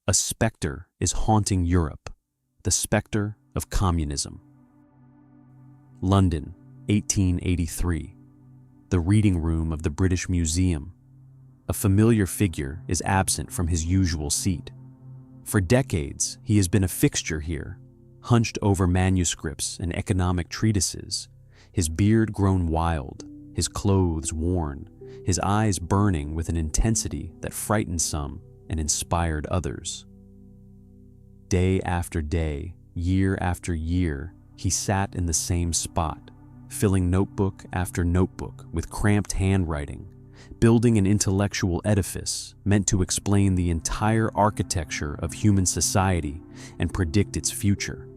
A specter is haunting Europe, the specter of communism. London, 1883. The reading room of the British Museum. A familiar figure is absent from his usual seat. For decades, he has been a fixture here, hunched over manuscripts and economic treatises, his beard grown wild, his clothes worn, his eyes burning with an intensity that frightened some and inspired others. Day after day, year after year, he sat in the same spot, filling notebook after notebook with cramped handwriting, building an intellectual edifice meant to explain the entire architecture of human society and predict its future.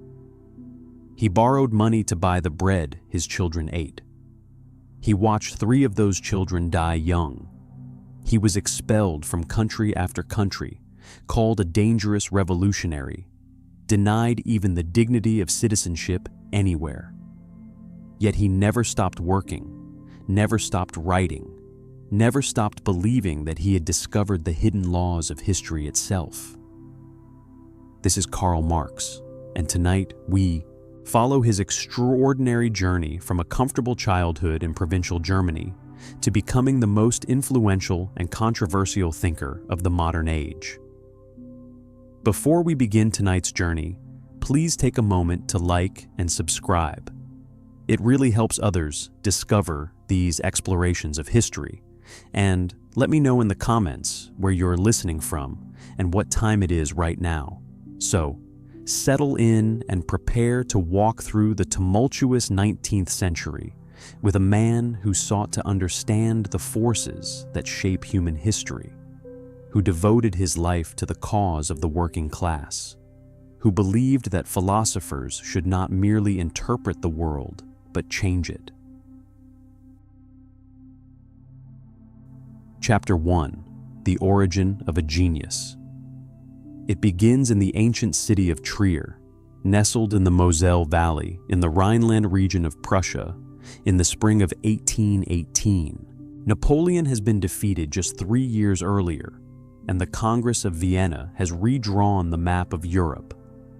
He borrowed money to buy the bread his children ate. He watched 3 of those children die young. He was expelled from country after country, called a dangerous revolutionary, denied even the dignity of citizenship anywhere. Yet he never stopped working, never stopped writing, never stopped believing that he had discovered the hidden laws of history itself. This is Karl Marx, and tonight we follow his extraordinary journey from a comfortable childhood in provincial Germany to becoming the most influential and controversial thinker of the modern age. Before we begin tonight's journey, please take a moment to like and subscribe. It really helps others discover these explorations of history. And let me know in the comments where you're listening from and what time it is right now. So, settle in and prepare to walk through the tumultuous 19th century with a man who sought to understand the forces that shape human history, who devoted his life to the cause of the working class, who believed that philosophers should not merely interpret the world, but change it. Chapter 1: The Origin of a Genius. It begins in the ancient city of Trier, nestled in the Moselle Valley in the Rhineland region of Prussia, in the spring of 1818. Napoleon has been defeated just 3 years earlier, and the Congress of Vienna has redrawn the map of Europe,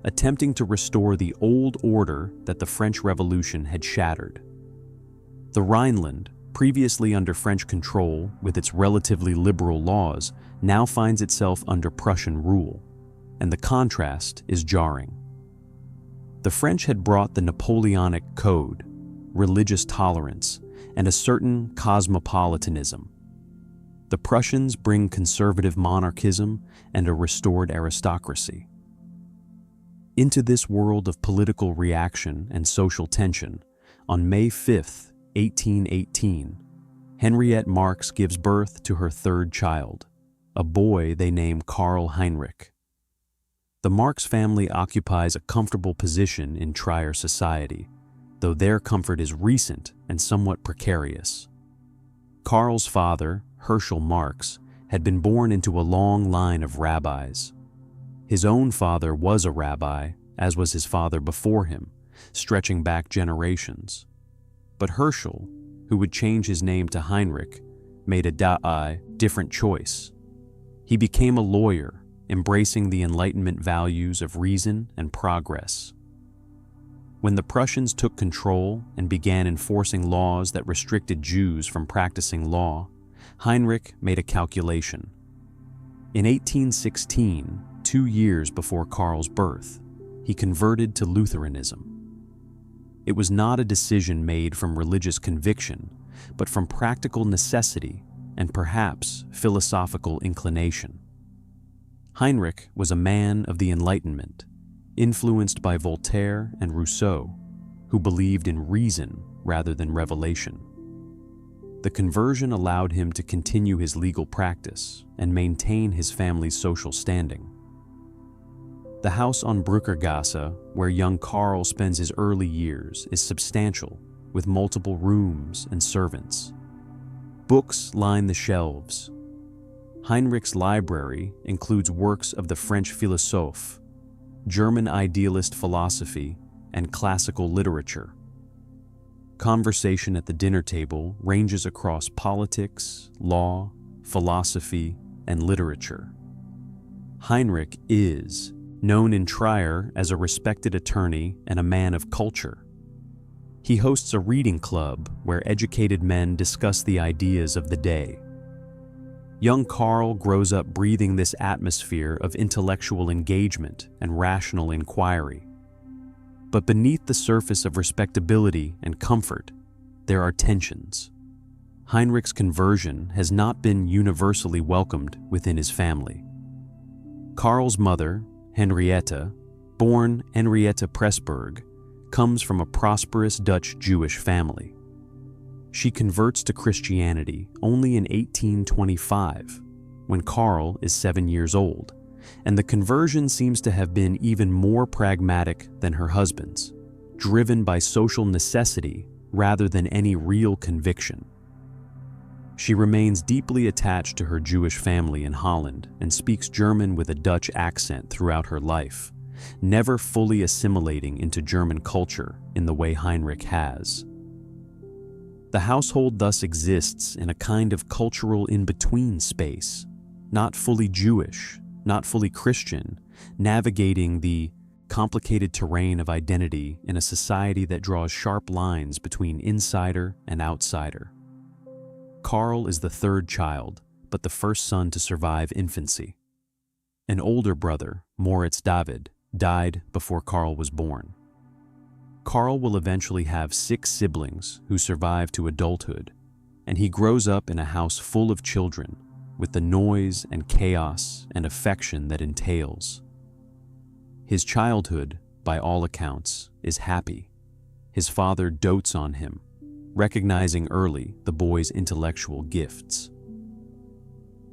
attempting to restore the old order that the French Revolution had shattered. The Rhineland, previously under French control with its relatively liberal laws, now finds itself under Prussian rule, and the contrast is jarring. The French had brought the Napoleonic Code, religious tolerance, and a certain cosmopolitanism. The Prussians bring conservative monarchism and a restored aristocracy. Into this world of political reaction and social tension, on May 5th, 1818, Henriette Marx gives birth to her 3rd child, a boy they name Karl Heinrich. The Marx family occupies a comfortable position in Trier society, though their comfort is recent and somewhat precarious. Karl's father, Herschel Marx, had been born into a long line of rabbis. His own father was a rabbi, as was his father before him, stretching back generations. But Herschel, who would change his name to Heinrich, made a different choice. He became a lawyer, embracing the Enlightenment values of reason and progress. When the Prussians took control and began enforcing laws that restricted Jews from practicing law, Heinrich made a calculation. In 1816, 2 years before Karl's birth, he converted to Lutheranism. It was not a decision made from religious conviction, but from practical necessity and perhaps philosophical inclination. Heinrich was a man of the Enlightenment, influenced by Voltaire and Rousseau, who believed in reason rather than revelation. The conversion allowed him to continue his legal practice and maintain his family's social standing. The house on Brückergasse, where young Karl spends his early years, is substantial, with multiple rooms and servants. Books line the shelves. Heinrich's library includes works of the French philosophe, German idealist philosophy, and classical literature. Conversation at the dinner table ranges across politics, law, philosophy, and literature. Heinrich is known in Trier as a respected attorney and a man of culture. He hosts a reading club where educated men discuss the ideas of the day. Young Karl grows up breathing this atmosphere of intellectual engagement and rational inquiry. But beneath the surface of respectability and comfort, there are tensions. Heinrich's conversion has not been universally welcomed within his family. Karl's mother, Henrietta, born Henrietta Pressburg, comes from a prosperous Dutch Jewish family. She converts to Christianity only in 1825, when Karl is 7 years old, and the conversion seems to have been even more pragmatic than her husband's, driven by social necessity rather than any real conviction. She remains deeply attached to her Jewish family in Holland and speaks German with a Dutch accent throughout her life, never fully assimilating into German culture in the way Heinrich has. The household thus exists in a kind of cultural in-between space, not fully Jewish, not fully Christian, navigating the complicated terrain of identity in a society that draws sharp lines between insider and outsider. Karl is the third child, but the first son to survive infancy. An older brother, Moritz David, died before Karl was born. Karl will eventually have 6 siblings who survive to adulthood, and he grows up in a house full of children, with the noise and chaos and affection that entails. His childhood, by all accounts, is happy. His father dotes on him, recognizing early the boy's intellectual gifts.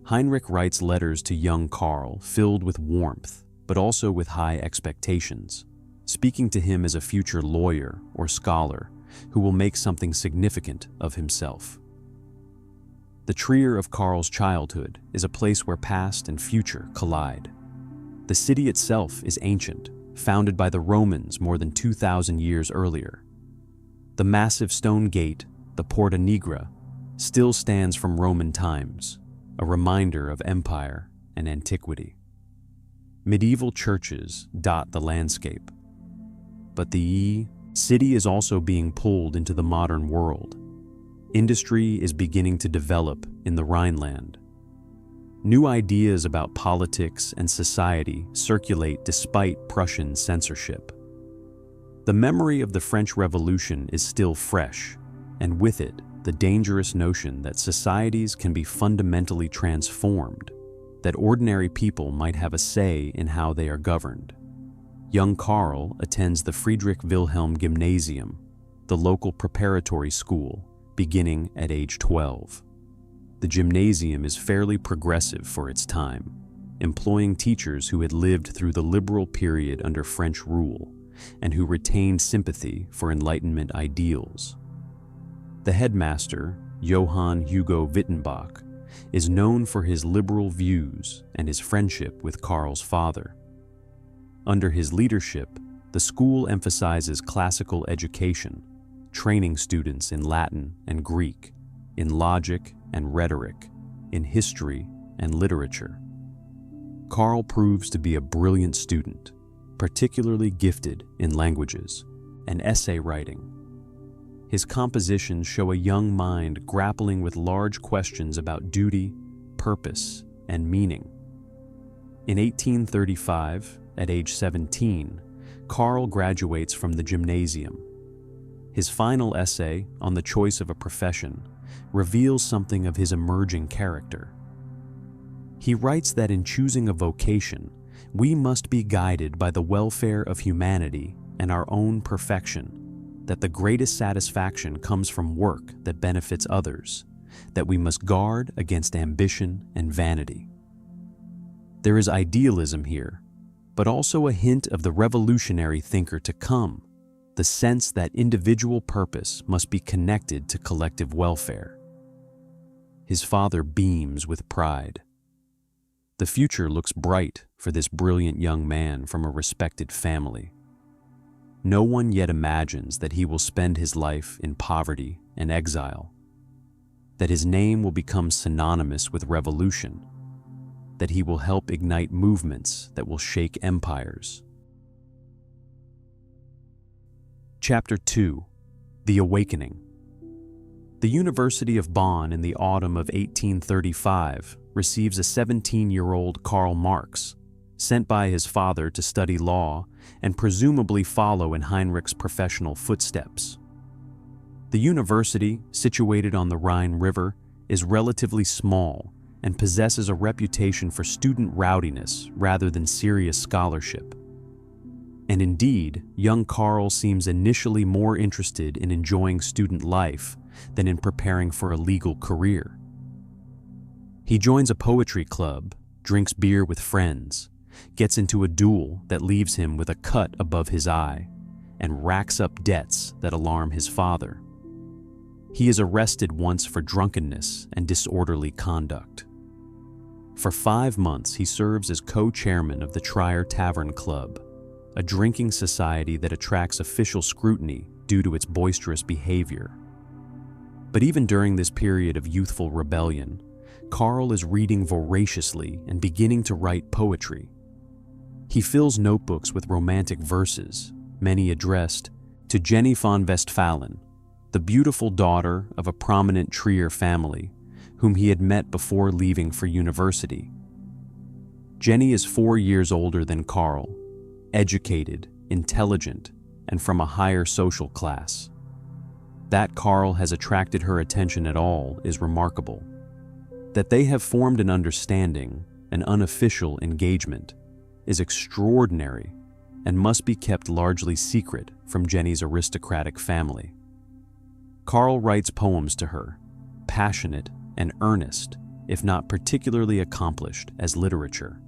Heinrich writes letters to young Karl filled with warmth, but also with high expectations, speaking to him as a future lawyer or scholar who will make something significant of himself. The Trier of Karl's childhood is a place where past and future collide. The city itself is ancient, founded by the Romans more than 2,000 years earlier. The massive stone gate, the Porta Nigra, still stands from Roman times, a reminder of empire and antiquity. Medieval churches dot the landscape. But the city is also being pulled into the modern world. Industry is beginning to develop in the Rhineland. New ideas about politics and society circulate despite Prussian censorship. The memory of the French Revolution is still fresh, and with it, the dangerous notion that societies can be fundamentally transformed, that ordinary people might have a say in how they are governed. Young Karl attends the Friedrich Wilhelm Gymnasium, the local preparatory school, beginning at age 12. The gymnasium is fairly progressive for its time, employing teachers who had lived through the liberal period under French rule and who retained sympathy for Enlightenment ideals. The headmaster, Johann Hugo Wittenbach, is known for his liberal views and his friendship with Karl's father. Under his leadership, the school emphasizes classical education, training students in Latin and Greek, in logic and rhetoric, in history and literature. Karl proves to be a brilliant student, particularly gifted in languages and essay writing. His compositions show a young mind grappling with large questions about duty, purpose, and meaning. In 1835, at age 17, Karl graduates from the gymnasium. His final essay on the choice of a profession reveals something of his emerging character. He writes that in choosing a vocation, we must be guided by the welfare of humanity and our own perfection, that the greatest satisfaction comes from work that benefits others, that we must guard against ambition and vanity. There is idealism here, but also a hint of the revolutionary thinker to come, the sense that individual purpose must be connected to collective welfare. His father beams with pride. The future looks bright for this brilliant young man from a respected family. No one yet imagines that he will spend his life in poverty and exile, that his name will become synonymous with revolution. that he will help ignite movements that will shake empires. Chapter 2: The Awakening. The University of Bonn in the autumn of 1835 receives a 17-year-old Karl Marx, sent by his father to study law and presumably follow in Heinrich's professional footsteps. The university, situated on the Rhine River, is relatively small and possesses a reputation for student rowdiness rather than serious scholarship. And indeed, young Karl seems initially more interested in enjoying student life than in preparing for a legal career. He joins a poetry club, drinks beer with friends, gets into a duel that leaves him with a cut above his eye, and racks up debts that alarm his father. He is arrested once for drunkenness and disorderly conduct. For 5 months, he serves as co-chairman of the Trier Tavern Club, a drinking society that attracts official scrutiny due to its boisterous behavior. But even during this period of youthful rebellion, Karl is reading voraciously and beginning to write poetry. He fills notebooks with romantic verses, many addressed to Jenny von Westphalen, the beautiful daughter of a prominent Trier family whom he had met before leaving for university. Jenny is 4 years older than Karl, educated, intelligent, and from a higher social class. That Karl has attracted her attention at all is remarkable. That they have formed an understanding, an unofficial engagement, is extraordinary and must be kept largely secret from Jenny's aristocratic family. Karl writes poems to her, passionate and earnest, if not particularly accomplished as literature.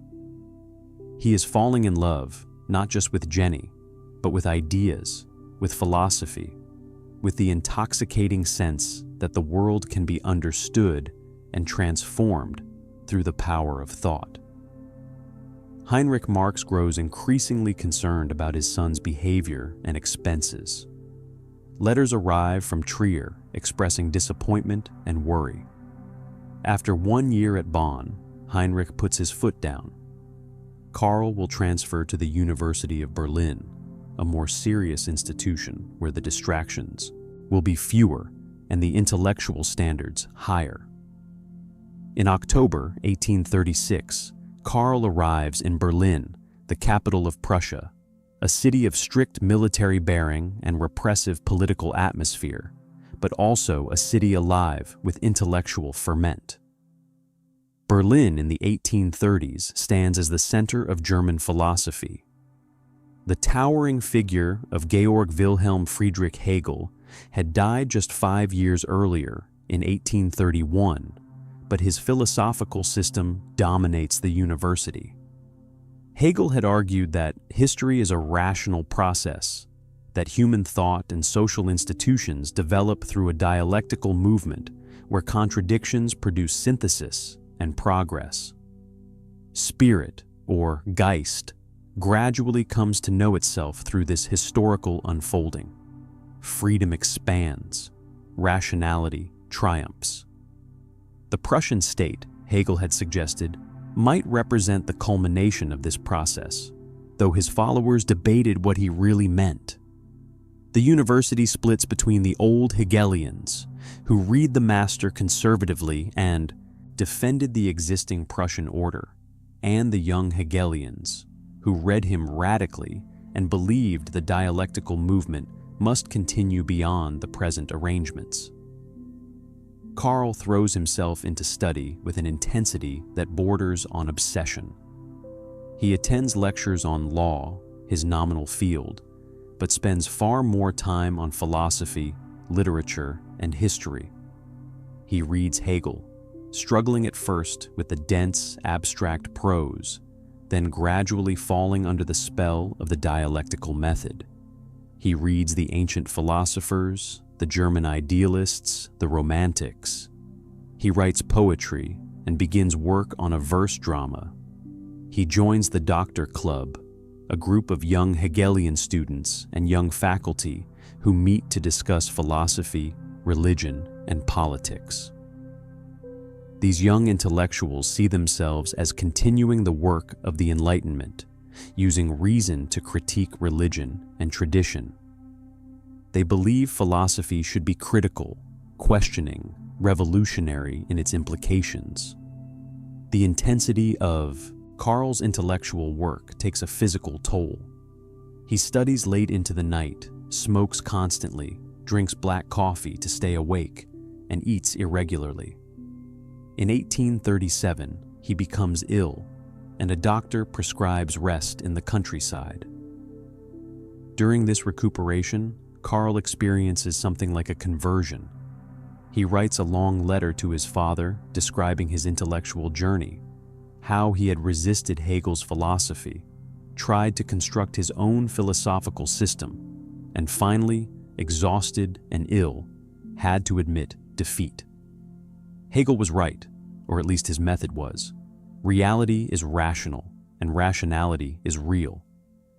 He is falling in love, not just with Jenny, but with ideas, with philosophy, with the intoxicating sense that the world can be understood and transformed through the power of thought. Heinrich Marx grows increasingly concerned about his son's behavior and expenses. Letters arrive from Trier expressing disappointment and worry. After 1 year at Bonn, Heinrich puts his foot down. Karl will transfer to the University of Berlin, a more serious institution where the distractions will be fewer and the intellectual standards higher. In October 1836, Karl arrives in Berlin, the capital of Prussia, a city of strict military bearing and repressive political atmosphere, but also a city alive with intellectual ferment. Berlin in the 1830s stands as the center of German philosophy. The towering figure of Georg Wilhelm Friedrich Hegel had died just 5 years earlier, in 1831, but his philosophical system dominates the university. Hegel had argued that history is a rational process, that human thought and social institutions develop through a dialectical movement where contradictions produce synthesis and progress. Spirit, or Geist, gradually comes to know itself through this historical unfolding. Freedom expands, rationality triumphs. The Prussian state, Hegel had suggested, might represent the culmination of this process, though his followers debated what he really meant. The university splits between the old Hegelians, who read the master conservatively and defended the existing Prussian order, and the young Hegelians, who read him radically and believed the dialectical movement must continue beyond the present arrangements. Karl throws himself into study with an intensity that borders on obsession. He attends lectures on law, his nominal field, but spends far more time on philosophy, literature, and history. He reads Hegel, struggling at first with the dense, abstract prose, then gradually falling under the spell of the dialectical method. He reads the ancient philosophers, the German idealists, the Romantics. He writes poetry and begins work on a verse drama. He joins the Doctor Club, a group of young Hegelian students and young faculty who meet to discuss philosophy, religion, and politics. These young intellectuals see themselves as continuing the work of the Enlightenment, using reason to critique religion and tradition. They believe philosophy should be critical, questioning, revolutionary in its implications. The intensity of Karl's intellectual work takes a physical toll. He studies late into the night, smokes constantly, drinks black coffee to stay awake, and eats irregularly. In 1837, he becomes ill, and a doctor prescribes rest in the countryside. During this recuperation, Karl experiences something like a conversion. He writes a long letter to his father describing his intellectual journey, how he had resisted Hegel's philosophy, tried to construct his own philosophical system, and finally, exhausted and ill, had to admit defeat. Hegel was right, or at least his method was. Reality is rational, and rationality is real,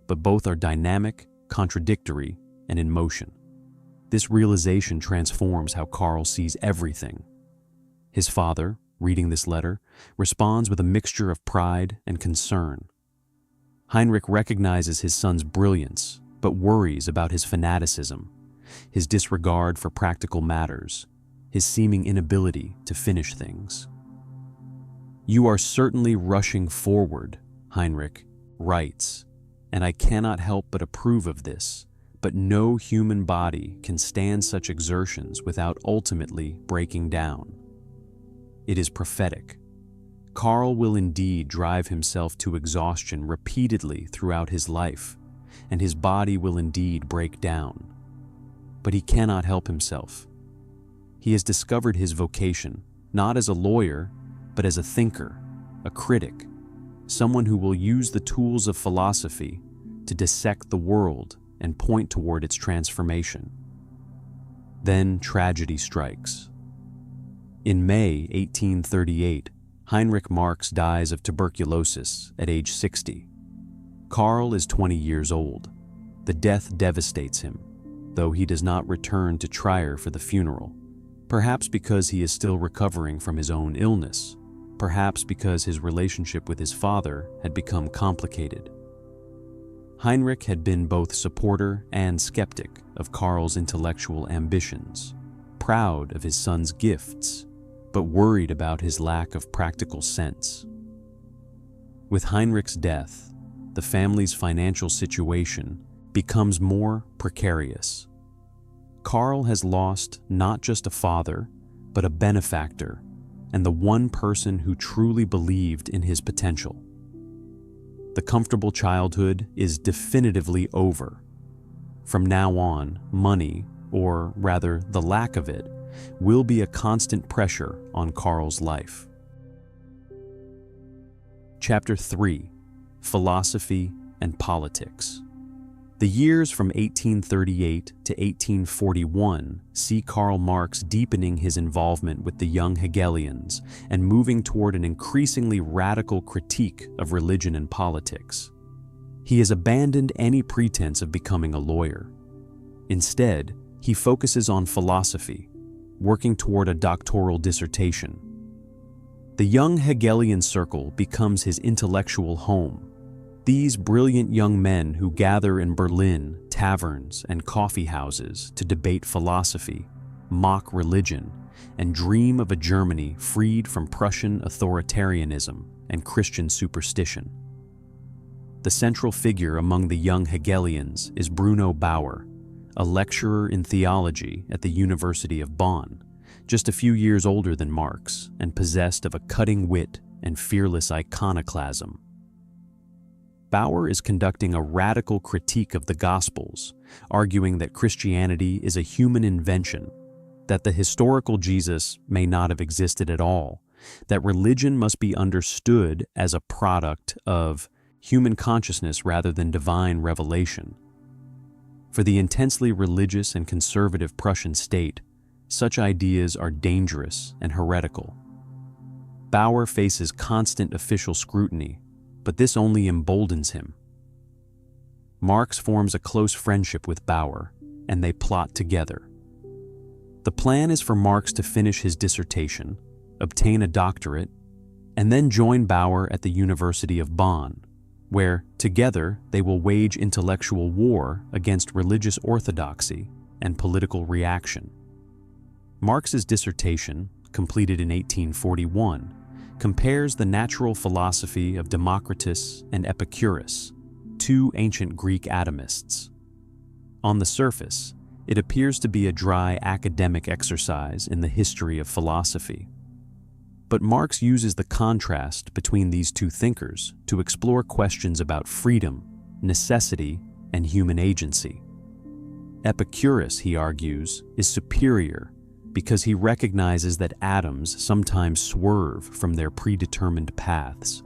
but both are dynamic, contradictory, and in motion. This realization transforms how Karl sees everything. His father, reading this letter, responds with a mixture of pride and concern. Heinrich recognizes his son's brilliance, but worries about his fanaticism, his disregard for practical matters, his seeming inability to finish things. "You are certainly rushing forward," Heinrich writes, "and I cannot help but approve of this, but no human body can stand such exertions without ultimately breaking down." It is prophetic. Karl will indeed drive himself to exhaustion repeatedly throughout his life, and his body will indeed break down. But he cannot help himself. He has discovered his vocation, not as a lawyer, but as a thinker, a critic, someone who will use the tools of philosophy to dissect the world and point toward its transformation. Then tragedy strikes. In May 1838, Heinrich Marx dies of tuberculosis at age 60. Karl is 20 years old. The death devastates him, though he does not return to Trier for the funeral. Perhaps because he is still recovering from his own illness, perhaps because his relationship with his father had become complicated. Heinrich had been both supporter and skeptic of Karl's intellectual ambitions, proud of his son's gifts, but worried about his lack of practical sense. With Heinrich's death, the family's financial situation becomes more precarious. Karl has lost not just a father, but a benefactor, and the one person who truly believed in his potential. The comfortable childhood is definitively over. From now on, money, or rather the lack of it, will be a constant pressure on Karl's life. Chapter 3: Philosophy and Politics. The years from 1838 to 1841 see Karl Marx deepening his involvement with the young Hegelians and moving toward an increasingly radical critique of religion and politics. He has abandoned any pretense of becoming a lawyer. Instead, he focuses on philosophy, working toward a doctoral dissertation. The young Hegelian circle becomes his intellectual home. These brilliant young men who gather in Berlin, taverns, and coffee houses to debate philosophy, mock religion, and dream of a Germany freed from Prussian authoritarianism and Christian superstition. The central figure among the young Hegelians is Bruno Bauer, a lecturer in theology at the University of Bonn, just a few years older than Marx and possessed of a cutting wit and fearless iconoclasm. Bauer is conducting a radical critique of the Gospels, arguing that Christianity is a human invention, that the historical Jesus may not have existed at all, that religion must be understood as a product of human consciousness rather than divine revelation. For the intensely religious and conservative Prussian state, such ideas are dangerous and heretical. Bauer faces constant official scrutiny, but this only emboldens him. Marx forms a close friendship with Bauer, and they plot together. The plan is for Marx to finish his dissertation, obtain a doctorate, and then join Bauer at the University of Bonn, where, together, they will wage intellectual war against religious orthodoxy and political reaction. Marx's dissertation, completed in 1841, compares the natural philosophy of Democritus and Epicurus, two ancient Greek atomists. On the surface, it appears to be a dry academic exercise in the history of philosophy. But Marx uses the contrast between these two thinkers to explore questions about freedom, necessity, and human agency. Epicurus, he argues, is superior because he recognizes that atoms sometimes swerve from their predetermined paths,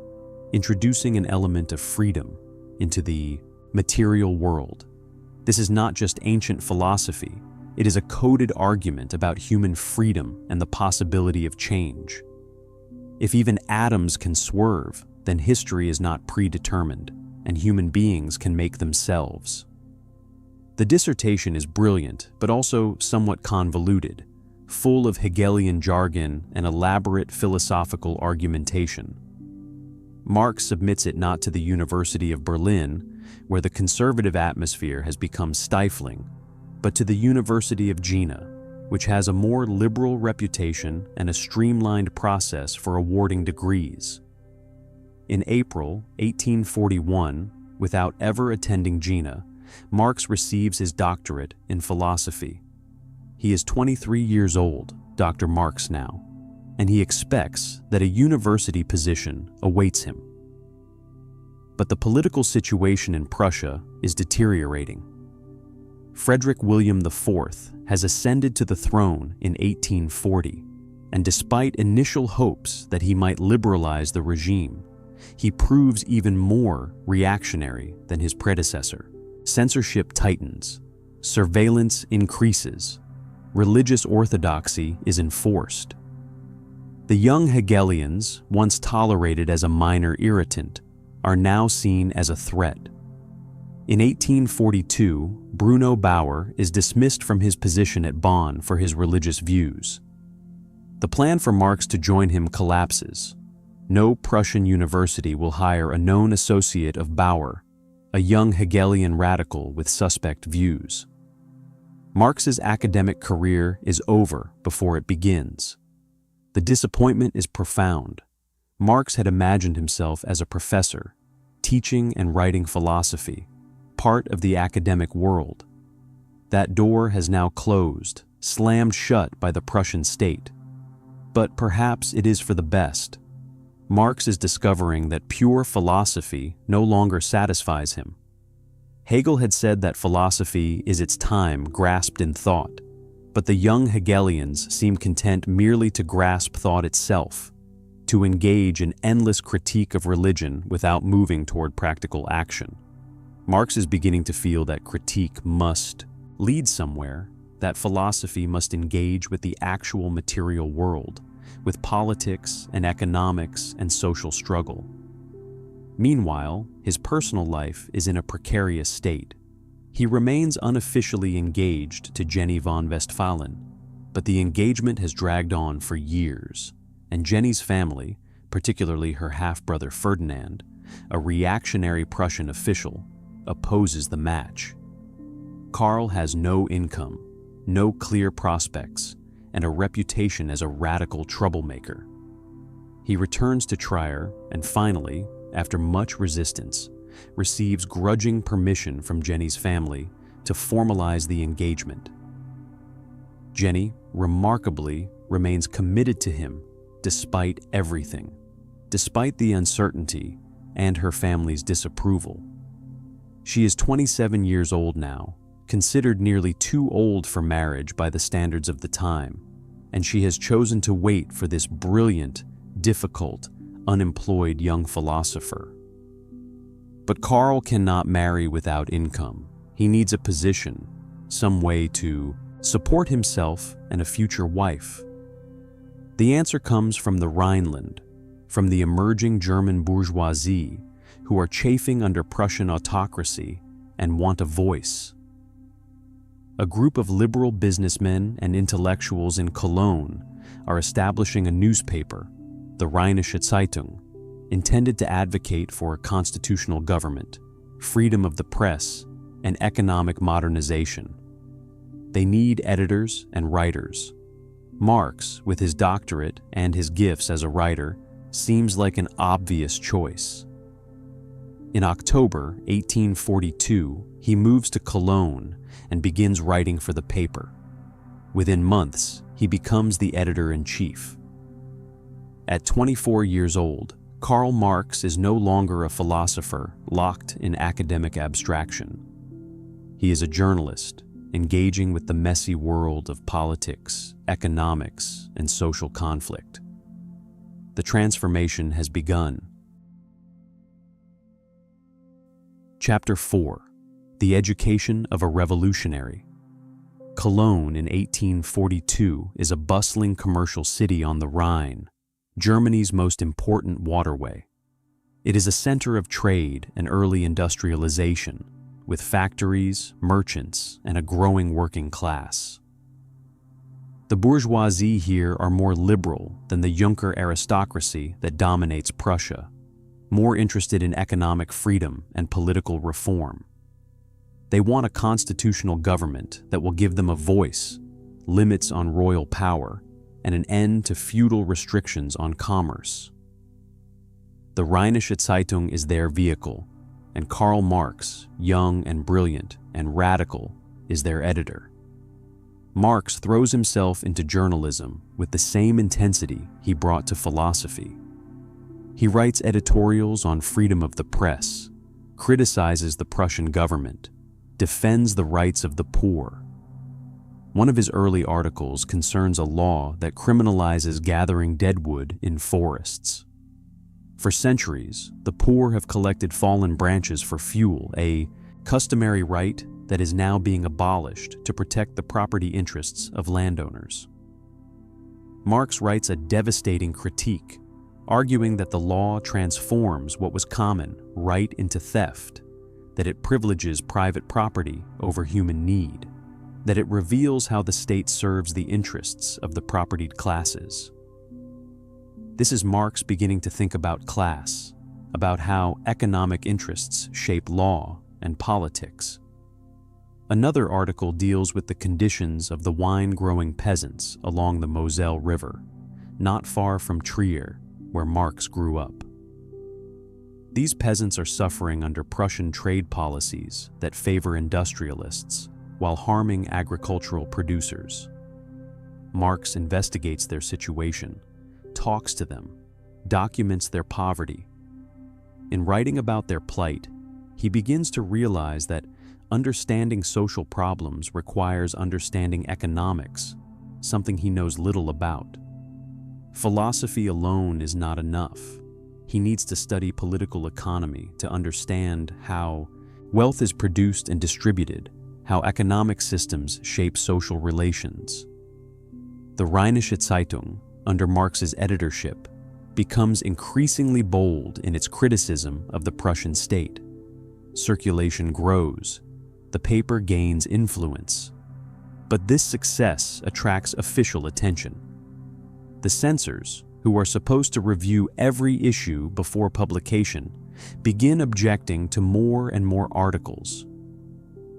introducing an element of freedom into the material world. This is not just ancient philosophy, it is a coded argument about human freedom and the possibility of change. If even atoms can swerve, then history is not predetermined, and human beings can make themselves. The dissertation is brilliant, but also somewhat convoluted, full of Hegelian jargon and elaborate philosophical argumentation. Marx submits it not to the University of Berlin, where the conservative atmosphere has become stifling, but to the University of Jena, which has a more liberal reputation and a streamlined process for awarding degrees. In April 1841, without ever attending Jena, Marx receives his doctorate in philosophy. He is 23 years old, Dr. Marx now, and he expects that a university position awaits him. But the political situation in Prussia is deteriorating. Frederick William IV has ascended to the throne in 1840, and despite initial hopes that he might liberalize the regime, he proves even more reactionary than his predecessor. Censorship tightens, surveillance increases, religious orthodoxy is enforced. The young Hegelians, once tolerated as a minor irritant, are now seen as a threat. In 1842, Bruno Bauer is dismissed from his position at Bonn for his religious views. The plan for Marx to join him collapses. No Prussian university will hire a known associate of Bauer, a young Hegelian radical with suspect views. Marx's academic career is over before it begins. The disappointment is profound. Marx had imagined himself as a professor, teaching and writing philosophy, part of the academic world. That door has now closed, slammed shut by the Prussian state. But perhaps it is for the best. Marx is discovering that pure philosophy no longer satisfies him. Hegel had said that philosophy is its time grasped in thought, but the young Hegelians seem content merely to grasp thought itself, to engage in endless critique of religion without moving toward practical action. Marx is beginning to feel that critique must lead somewhere, that philosophy must engage with the actual material world, with politics and economics and social struggle. Meanwhile, his personal life is in a precarious state. He remains unofficially engaged to Jenny von Westphalen, but the engagement has dragged on for years, and Jenny's family, particularly her half-brother Ferdinand, a reactionary Prussian official, opposes the match. Karl has no income, no clear prospects, and a reputation as a radical troublemaker. He returns to Trier and finally, after much resistance, receives grudging permission from Jenny's family to formalize the engagement. Jenny, remarkably, remains committed to him despite everything, despite the uncertainty and her family's disapproval. She is 27 years old now, considered nearly too old for marriage by the standards of the time, and she has chosen to wait for this brilliant, difficult, unemployed young philosopher. But Karl cannot marry without income. He needs a position, some way to support himself and a future wife. The answer comes from the Rhineland, from the emerging German bourgeoisie who are chafing under Prussian autocracy and want a voice. A group of liberal businessmen and intellectuals in Cologne are establishing a newspaper, the Rheinische Zeitung, intended to advocate for a constitutional government, freedom of the press, and economic modernization. They need editors and writers. Marx, with his doctorate and his gifts as a writer, seems like an obvious choice. In October 1842, he moves to Cologne and begins writing for the paper. Within months, he becomes the editor-in-chief. At 24 years old, Karl Marx is no longer a philosopher locked in academic abstraction. He is a journalist, engaging with the messy world of politics, economics, and social conflict. The transformation has begun. Chapter 4: The Education of a Revolutionary. Cologne in 1842 is a bustling commercial city on the Rhine, Germany's most important waterway. It is a center of trade and early industrialization, with factories, merchants, and a growing working class. The bourgeoisie here are more liberal than the Junker aristocracy that dominates Prussia, more interested in economic freedom and political reform. They want a constitutional government that will give them a voice, limits on royal power, and an end to feudal restrictions on commerce. The Rheinische Zeitung is their vehicle, and Karl Marx, young and brilliant and radical, is their editor. Marx throws himself into journalism with the same intensity he brought to philosophy. He writes editorials on freedom of the press, criticizes the Prussian government, defends the rights of the poor. One of his early articles concerns a law that criminalizes gathering deadwood in forests. For centuries, the poor have collected fallen branches for fuel, a customary right that is now being abolished to protect the property interests of landowners. Marx writes a devastating critique, arguing that the law transforms what was common right into theft, that it privileges private property over human need, that it reveals how the state serves the interests of the propertied classes. This is Marx beginning to think about class, about how economic interests shape law and politics. Another article deals with the conditions of the wine-growing peasants along the Moselle River, not far from Trier, where Marx grew up. These peasants are suffering under Prussian trade policies that favor industrialists while harming agricultural producers. Marx investigates their situation, talks to them, documents their poverty. In writing about their plight, he begins to realize that understanding social problems requires understanding economics, something he knows little about. Philosophy alone is not enough. He needs to study political economy to understand how wealth is produced and distributed, how economic systems shape social relations. The Rheinische Zeitung, under Marx's editorship, becomes increasingly bold in its criticism of the Prussian state. Circulation grows. The paper gains influence. But this success attracts official attention. The censors, who are supposed to review every issue before publication, begin objecting to more and more articles.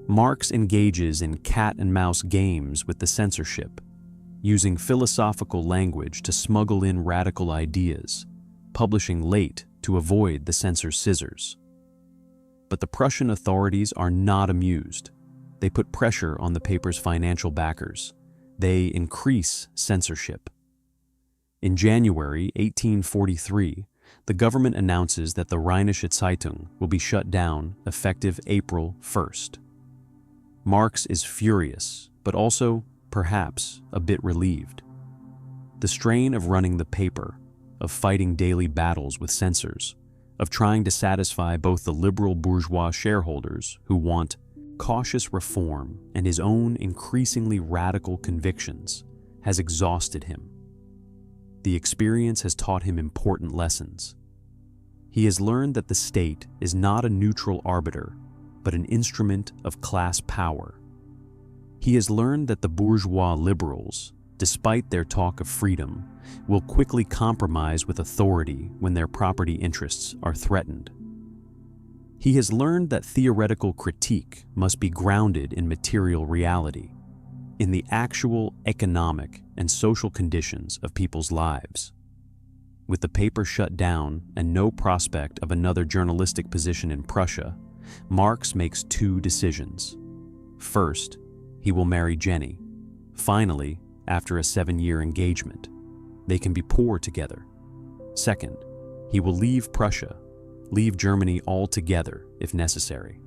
Marx engages in cat-and-mouse games with the censorship, using philosophical language to smuggle in radical ideas, publishing late to avoid the censor's scissors. But the Prussian authorities are not amused. They put pressure on the paper's financial backers. They increase censorship. In January 1843, the government announces that the Rheinische Zeitung will be shut down effective April 1st. Marx is furious, but also, perhaps, a bit relieved. The strain of running the paper, of fighting daily battles with censors, of trying to satisfy both the liberal bourgeois shareholders who want cautious reform and his own increasingly radical convictions, has exhausted him. The experience has taught him important lessons. He has learned that the state is not a neutral arbiter, but an instrument of class power. He has learned that the bourgeois liberals, despite their talk of freedom, will quickly compromise with authority when their property interests are threatened. He has learned that theoretical critique must be grounded in material reality, in the actual economic and social conditions of people's lives. With the paper shut down and no prospect of another journalistic position in Prussia, Marx makes two decisions. First, he will marry Jenny. Finally, after a 7-year engagement, they can be poor together. Second, he will leave Prussia, leave Germany altogether if necessary.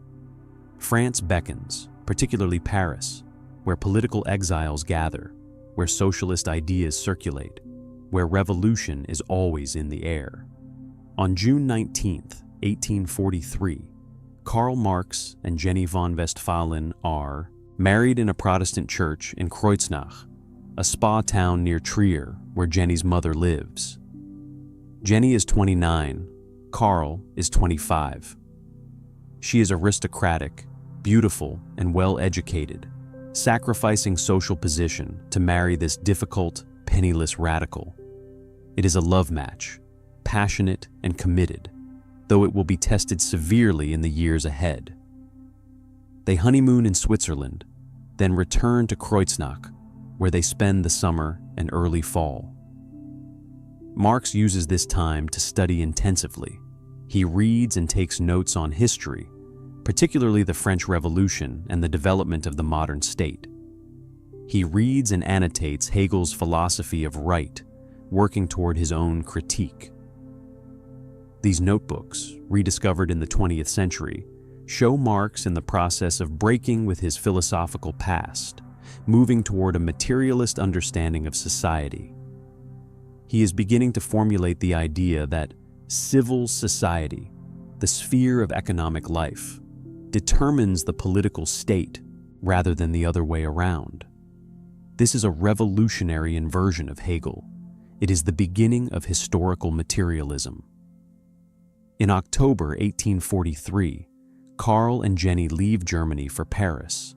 France beckons, particularly Paris, where political exiles gather, where socialist ideas circulate, where revolution is always in the air. On June 19, 1843, Karl Marx and Jenny von Westphalen are married in a Protestant church in Kreuznach, a spa town near Trier where Jenny's mother lives. Jenny is 29, Karl is 25. She is aristocratic, beautiful, and well-educated, sacrificing social position to marry this difficult, penniless radical. It is a love match, passionate and committed, though it will be tested severely in the years ahead. They honeymoon in Switzerland, then return to Kreuznach, where they spend the summer and early fall. Marx uses this time to study intensively. He reads and takes notes on history, particularly the French Revolution and the development of the modern state. He reads and annotates Hegel's philosophy of right, working toward his own critique. These notebooks, rediscovered in the 20th century, show Marx in the process of breaking with his philosophical past, moving toward a materialist understanding of society. He is beginning to formulate the idea that civil society, the sphere of economic life, determines the political state rather than the other way around. This is a revolutionary inversion of Hegel. It is the beginning of historical materialism. In October 1843, Karl and Jenny leave Germany for Paris.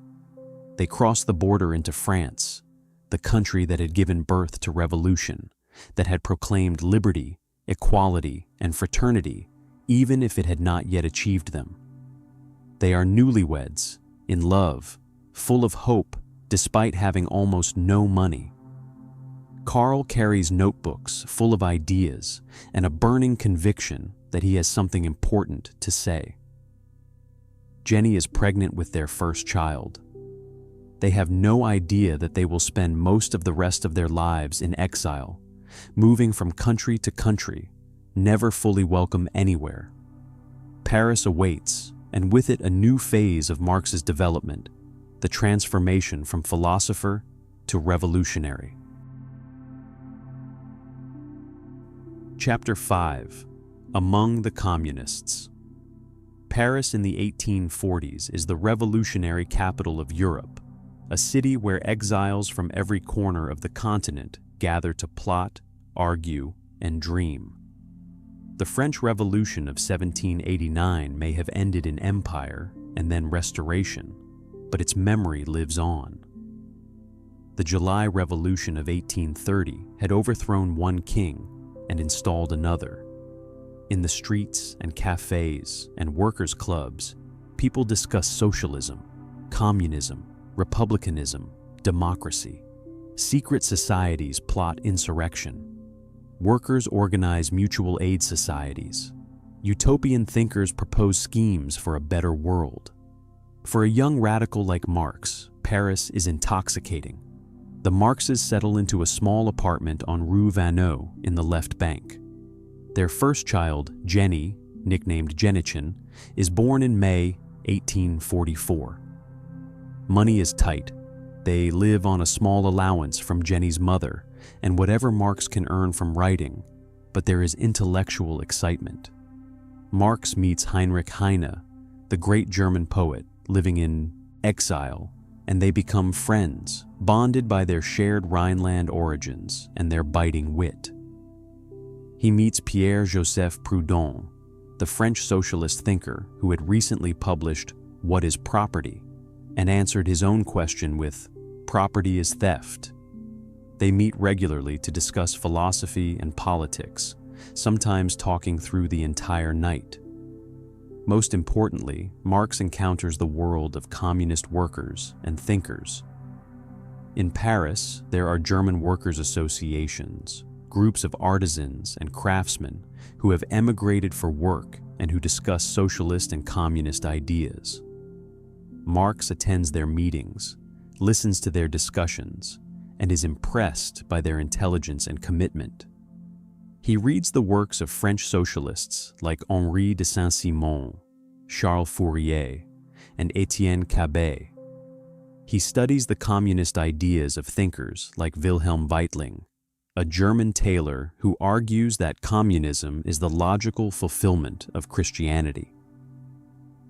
They cross the border into France, the country that had given birth to revolution, that had proclaimed liberty, equality, and fraternity, even if it had not yet achieved them. They are newlyweds, in love, full of hope, despite having almost no money. Karl carries notebooks full of ideas and a burning conviction that he has something important to say. Jenny is pregnant with their first child. They have no idea that they will spend most of the rest of their lives in exile, moving from country to country, never fully welcome anywhere. Paris awaits, and with it a new phase of Marx's development, the transformation from philosopher to revolutionary. Chapter 5. Among the Communists. Paris in the 1840s is the revolutionary capital of Europe, a city where exiles from every corner of the continent gather to plot, argue, and dream. The French Revolution of 1789 may have ended in empire and then restoration, but its memory lives on. The July Revolution of 1830 had overthrown one king and installed another. In the streets and cafes and workers' clubs, people discuss socialism, communism, republicanism, democracy. Secret societies plot insurrection. Workers organize mutual aid societies. Utopian thinkers propose schemes for a better world. For a young radical like Marx, Paris is intoxicating. The Marxes settle into a small apartment on Rue Vanneau in the left bank. Their first child, Jenny, nicknamed Jennichin, is born in May 1844. Money is tight. They live on a small allowance from Jenny's mother and whatever Marx can earn from writing, but there is intellectual excitement. Marx meets Heinrich Heine, the great German poet, living in exile, and they become friends, bonded by their shared Rhineland origins and their biting wit. He meets Pierre-Joseph Proudhon, the French socialist thinker who had recently published What is Property, and answered his own question with, "Property is theft." They meet regularly to discuss philosophy and politics, sometimes talking through the entire night. Most importantly, Marx encounters the world of communist workers and thinkers. In Paris, there are German workers' associations, groups of artisans and craftsmen who have emigrated for work and who discuss socialist and communist ideas. Marx attends their meetings, listens to their discussions, and is impressed by their intelligence and commitment. He reads the works of French socialists like Henri de Saint-Simon, Charles Fourier, and Étienne Cabet. He studies the communist ideas of thinkers like Wilhelm Weitling, a German tailor who argues that communism is the logical fulfillment of Christianity.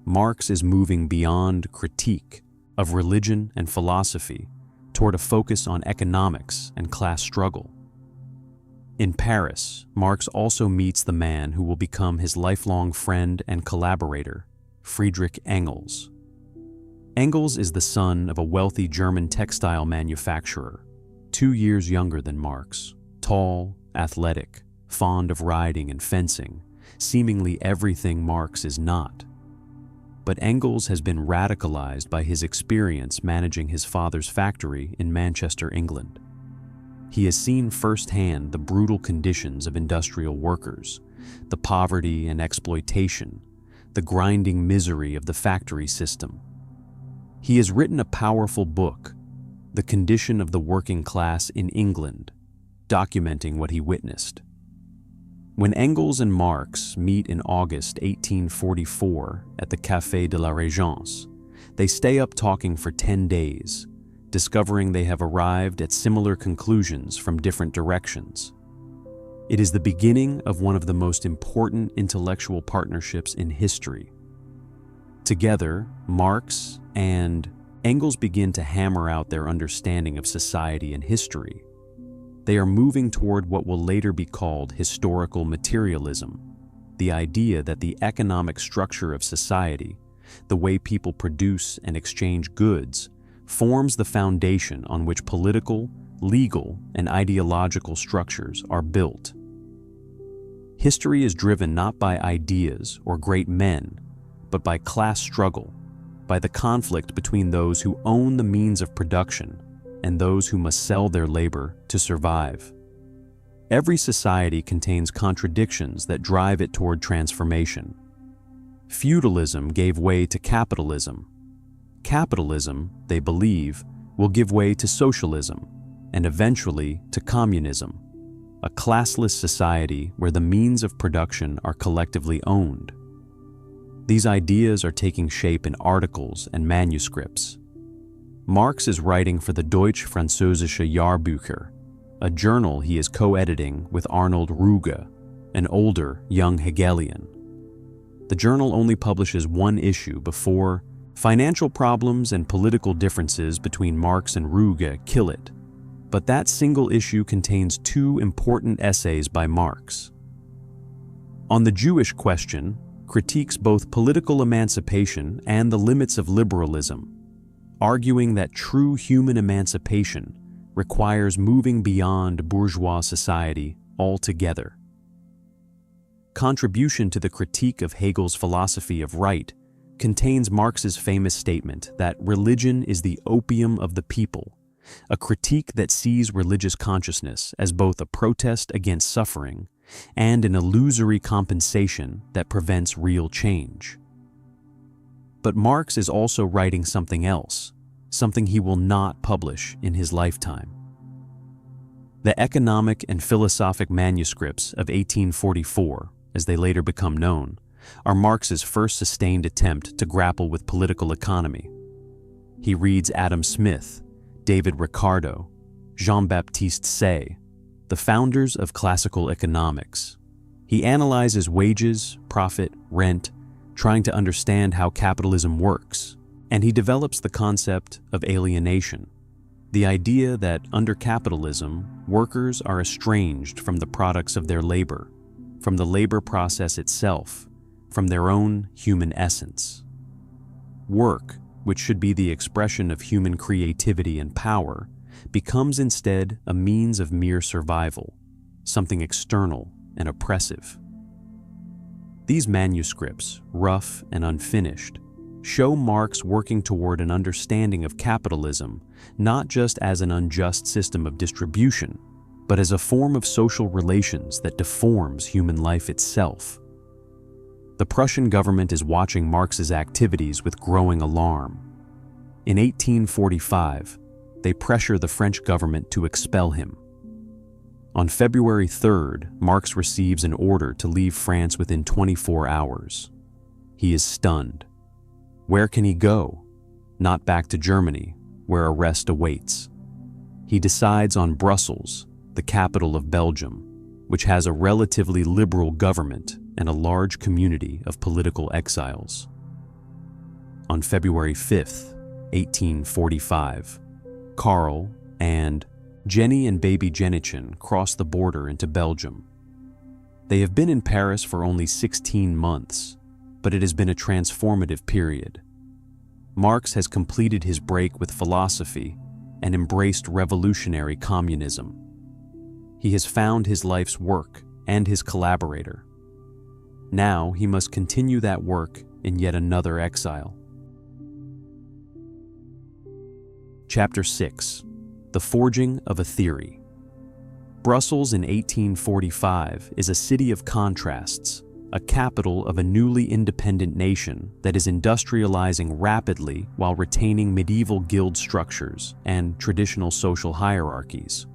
Marx is moving beyond critique of religion and philosophy toward a focus on economics and class struggle. In Paris, Marx also meets the man who will become his lifelong friend and collaborator, Friedrich Engels. Engels is the son of a wealthy German textile manufacturer, 2 years younger than Marx, tall, athletic, fond of riding and fencing, seemingly everything Marx is not. But Engels has been radicalized by his experience managing his father's factory in Manchester, England. He has seen firsthand the brutal conditions of industrial workers, the poverty and exploitation, the grinding misery of the factory system. He has written a powerful book, The Condition of the Working Class in England, documenting what he witnessed. When Engels and Marx meet in August 1844 at the Café de la Régence, they stay up talking for 10 days, discovering they have arrived at similar conclusions from different directions. It is the beginning of one of the most important intellectual partnerships in history. Together, Marx and Engels begin to hammer out their understanding of society and history. They are moving toward what will later be called historical materialism, the idea that the economic structure of society, the way people produce and exchange goods, forms the foundation on which political, legal, and ideological structures are built. History is driven not by ideas or great men, but by class struggle, by the conflict between those who own the means of production and those who must sell their labor to survive. Every society contains contradictions that drive it toward transformation. Feudalism gave way to capitalism. Capitalism, they believe, will give way to socialism, and eventually to communism, a classless society where the means of production are collectively owned. These ideas are taking shape in articles and manuscripts. Marx is writing for the Deutsch-Französische Jahrbucher, a journal he is co-editing with Arnold Ruge, an older, young Hegelian. The journal only publishes one issue before financial problems and political differences between Marx and Ruge kill it. But that single issue contains 2 important essays by Marx. On the Jewish question, critiques both political emancipation and the limits of liberalism, arguing that true human emancipation requires moving beyond bourgeois society altogether. Contribution to the critique of Hegel's philosophy of right contains Marx's famous statement that religion is the opium of the people, a critique that sees religious consciousness as both a protest against suffering and an illusory compensation that prevents real change. But Marx is also writing something else, something he will not publish in his lifetime. The economic and philosophic manuscripts of 1844, as they later become known, are Marx's first sustained attempt to grapple with political economy. He reads Adam Smith, David Ricardo, Jean-Baptiste Say, the founders of classical economics. He analyzes wages, profit, rent, trying to understand how capitalism works, and he develops the concept of alienation, the idea that under capitalism, workers are estranged from the products of their labor, from the labor process itself, from their own human essence. Work, which should be the expression of human creativity and power, becomes instead a means of mere survival, something external and oppressive. These manuscripts, rough and unfinished, show Marx working toward an understanding of capitalism not just as an unjust system of distribution, but as a form of social relations that deforms human life itself. The Prussian government is watching Marx's activities with growing alarm. In 1845, they pressure the French government to expel him. On February 3rd, Marx receives an order to leave France within 24 hours. He is stunned. Where can he go? Not back to Germany, where arrest awaits. He decides on Brussels, the capital of Belgium, which has a relatively liberal government and a large community of political exiles. On February 5th, 1845, Karl and Jenny and baby Jennichin cross the border into Belgium. They have been in Paris for only 16 months, but it has been a transformative period. Marx has completed his break with philosophy and embraced revolutionary communism. He has found his life's work and his collaborator. Now he must continue that work in yet another exile. Chapter 6. The Forging of a Theory. Brussels in 1845 is a city of contrasts, a capital of a newly independent nation that is industrializing rapidly while retaining medieval guild structures and traditional social hierarchies.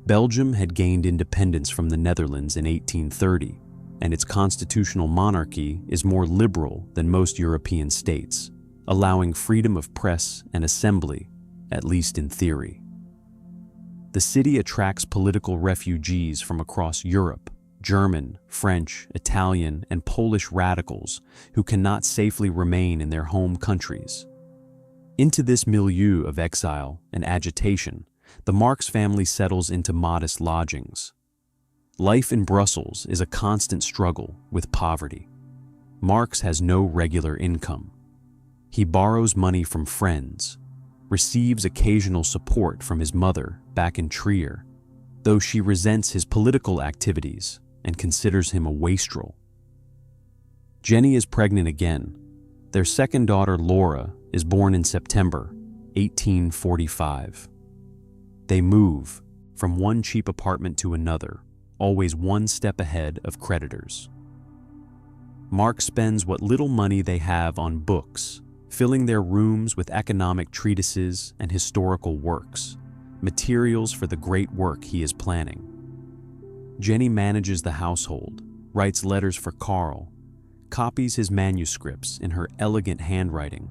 Belgium had gained independence from the Netherlands in 1830, and its constitutional monarchy is more liberal than most European states, allowing freedom of press and assembly, at least in theory. The city attracts political refugees from across Europe, German, French, Italian, and Polish radicals who cannot safely remain in their home countries. Into this milieu of exile and agitation, the Marx family settles into modest lodgings. Life in Brussels is a constant struggle with poverty. Marx has no regular income. He borrows money from friends, receives occasional support from his mother back in Trier, though she resents his political activities and considers him a wastrel. Jenny is pregnant again. Their second daughter, Laura, is born in September 1845. They move from one cheap apartment to another, always one step ahead of creditors. Marx spends what little money they have on books, filling their rooms with economic treatises and historical works, materials for the great work he is planning. Jenny manages the household, writes letters for Karl, copies his manuscripts in her elegant handwriting,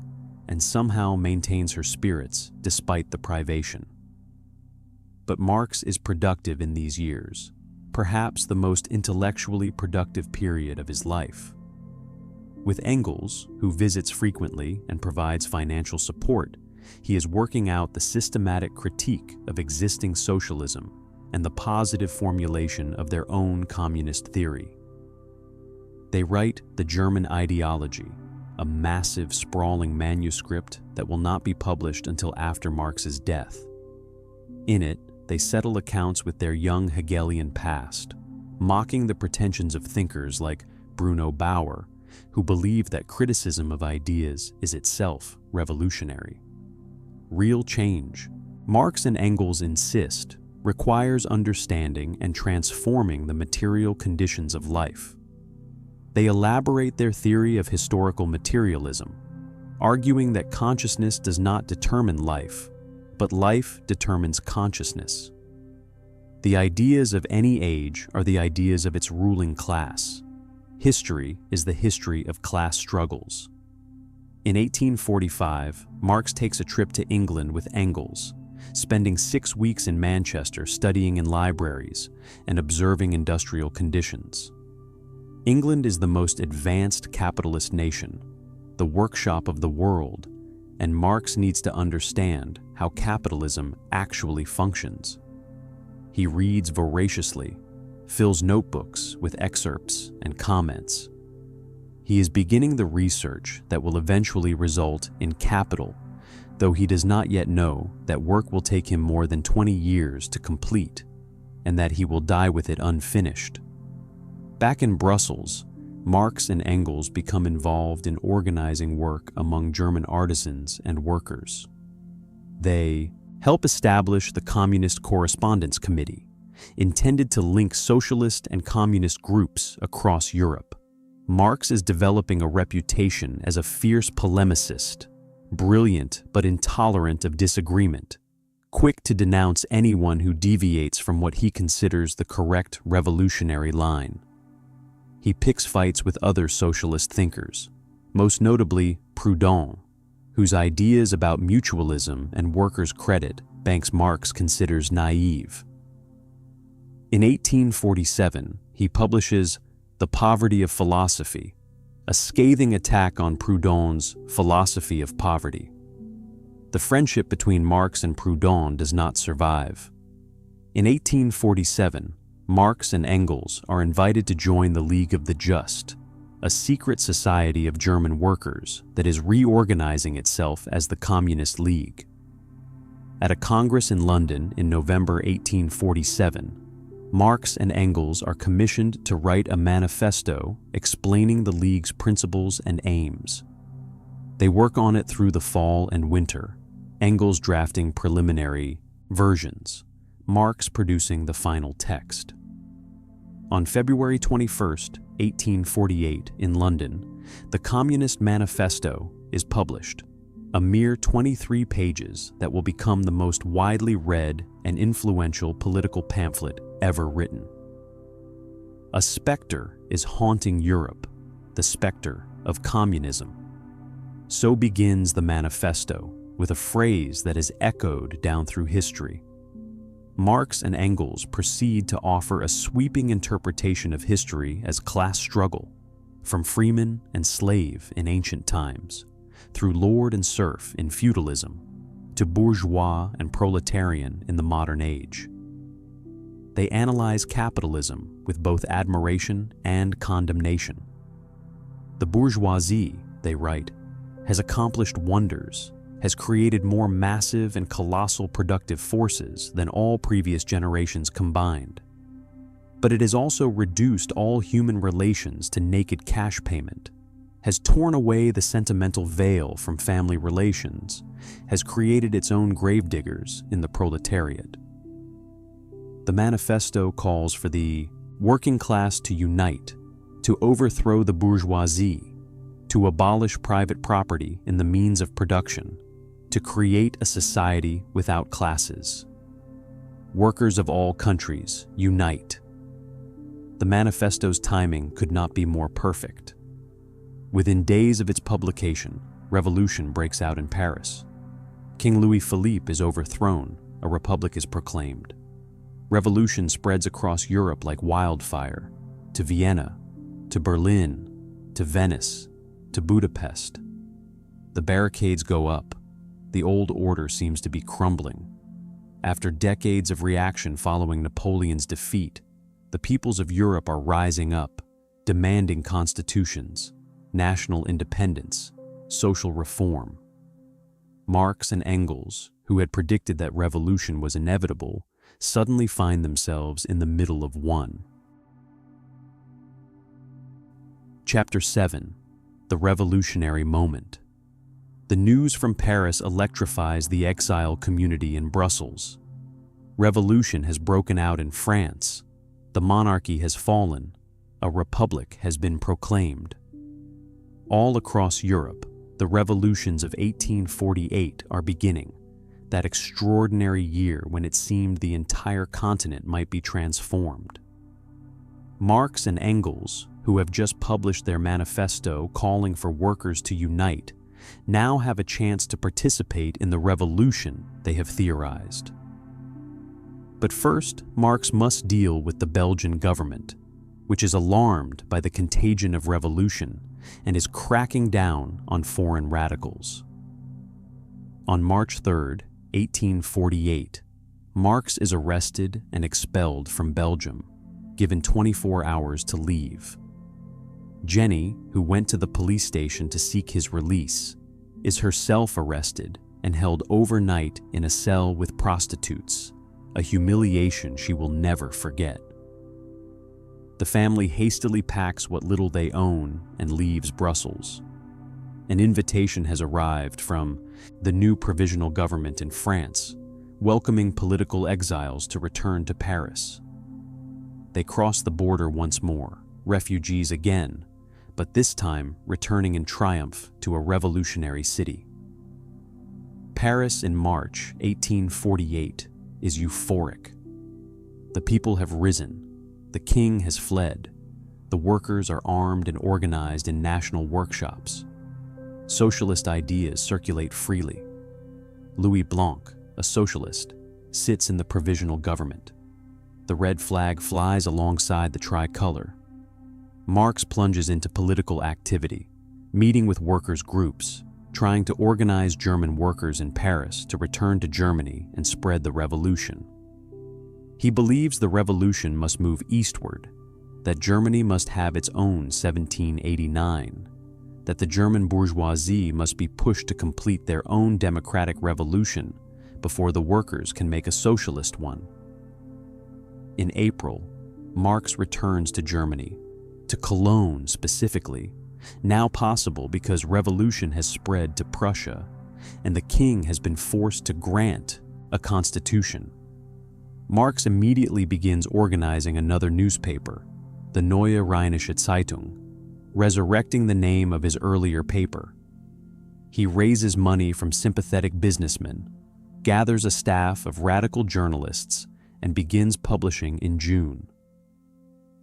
and somehow maintains her spirits despite the privation. But Marx is productive in these years, perhaps the most intellectually productive period of his life. With Engels, who visits frequently and provides financial support, he is working out the systematic critique of existing socialism and the positive formulation of their own communist theory. They write The German Ideology, a massive, sprawling manuscript that will not be published until after Marx's death. In it, they settle accounts with their young Hegelian past, mocking the pretensions of thinkers like Bruno Bauer, who believe that criticism of ideas is itself revolutionary. Real change, Marx and Engels insist, requires understanding and transforming the material conditions of life. They elaborate their theory of historical materialism, arguing that consciousness does not determine life, but life determines consciousness. The ideas of any age are the ideas of its ruling class. History is the history of class struggles. In 1845, Marx takes a trip to England with Engels, spending 6 weeks in Manchester studying in libraries and observing industrial conditions. England is the most advanced capitalist nation, the workshop of the world, and Marx needs to understand how capitalism actually functions. He reads voraciously, fills notebooks with excerpts and comments. He is beginning the research that will eventually result in Capital, though he does not yet know that work will take him more than 20 years to complete, and that he will die with it unfinished. Back in Brussels, Marx and Engels become involved in organizing work among German artisans and workers. They help establish the Communist Correspondence Committee, intended to link socialist and communist groups across Europe. Marx is developing a reputation as a fierce polemicist, brilliant but intolerant of disagreement, quick to denounce anyone who deviates from what he considers the correct revolutionary line. He picks fights with other socialist thinkers, most notably Proudhon, whose ideas about mutualism and workers' credit Marx considers naive. In 1847, he publishes The Poverty of Philosophy, a scathing attack on Proudhon's philosophy of poverty. The friendship between Marx and Proudhon does not survive. In 1847, Marx and Engels are invited to join the League of the Just, a secret society of German workers that is reorganizing itself as the Communist League. At a congress in London in November 1847, Marx and Engels are commissioned to write a manifesto explaining the League's principles and aims. They work on it through the fall and winter, Engels drafting preliminary versions, Marx producing the final text. On February 21, 1848, in London, the Communist Manifesto is published, a mere 23 pages that will become the most widely read and influential political pamphlet ever written. A specter is haunting Europe, the specter of communism. So begins the manifesto, with a phrase that is echoed down through history. Marx and Engels proceed to offer a sweeping interpretation of history as class struggle, from freeman and slave in ancient times, through lord and serf in feudalism, to bourgeois and proletarian in the modern age. They analyze capitalism with both admiration and condemnation. The bourgeoisie, they write, has accomplished wonders, has created more massive and colossal productive forces than all previous generations combined. But it has also reduced all human relations to naked cash payment, has torn away the sentimental veil from family relations, has created its own gravediggers in the proletariat. The manifesto calls for the working class to unite, to overthrow the bourgeoisie, to abolish private property in the means of production, to create a society without classes. Workers of all countries, unite. The manifesto's timing could not be more perfect. Within days of its publication, revolution breaks out in Paris. King Louis Philippe is overthrown, a republic is proclaimed. Revolution spreads across Europe like wildfire, to Vienna, to Berlin, to Venice, to Budapest. The barricades go up. The old order seems to be crumbling. After decades of reaction following Napoleon's defeat, the peoples of Europe are rising up, demanding constitutions, national independence, social reform. Marx and Engels, who had predicted that revolution was inevitable, suddenly find themselves in the middle of one. Chapter 7. The Revolutionary Moment. The news from Paris electrifies the exile community in Brussels. Revolution has broken out in France. The monarchy has fallen. A republic has been proclaimed. All across Europe, the revolutions of 1848 are beginning, that extraordinary year when it seemed the entire continent might be transformed. Marx and Engels, who have just published their manifesto calling for workers to unite, now have a chance to participate in the revolution they have theorized. But first, Marx must deal with the Belgian government, which is alarmed by the contagion of revolution and is cracking down on foreign radicals. On March 3, 1848, Marx is arrested and expelled from Belgium, given 24 hours to leave. Jenny, who went to the police station to seek his release, is herself arrested and held overnight in a cell with prostitutes, a humiliation she will never forget. The family hastily packs what little they own and leaves Brussels. An invitation has arrived from the new provisional government in France, welcoming political exiles to return to Paris. They cross the border once more, refugees again, but this time returning in triumph to a revolutionary city. Paris in March 1848 is euphoric. The people have risen, the king has fled, the workers are armed and organized in national workshops. Socialist ideas circulate freely. Louis Blanc, a socialist, sits in the provisional government. The red flag flies alongside the tricolor. Marx plunges into political activity, meeting with workers' groups, trying to organize German workers in Paris to return to Germany and spread the revolution. He believes the revolution must move eastward, that Germany must have its own 1789, that the German bourgeoisie must be pushed to complete their own democratic revolution before the workers can make a socialist one. In April, Marx returns to Germany, to Cologne specifically, now possible because revolution has spread to Prussia and the king has been forced to grant a constitution. Marx immediately begins organizing another newspaper, the Neue Rheinische Zeitung, resurrecting the name of his earlier paper. He raises money from sympathetic businessmen, gathers a staff of radical journalists, and begins publishing in June.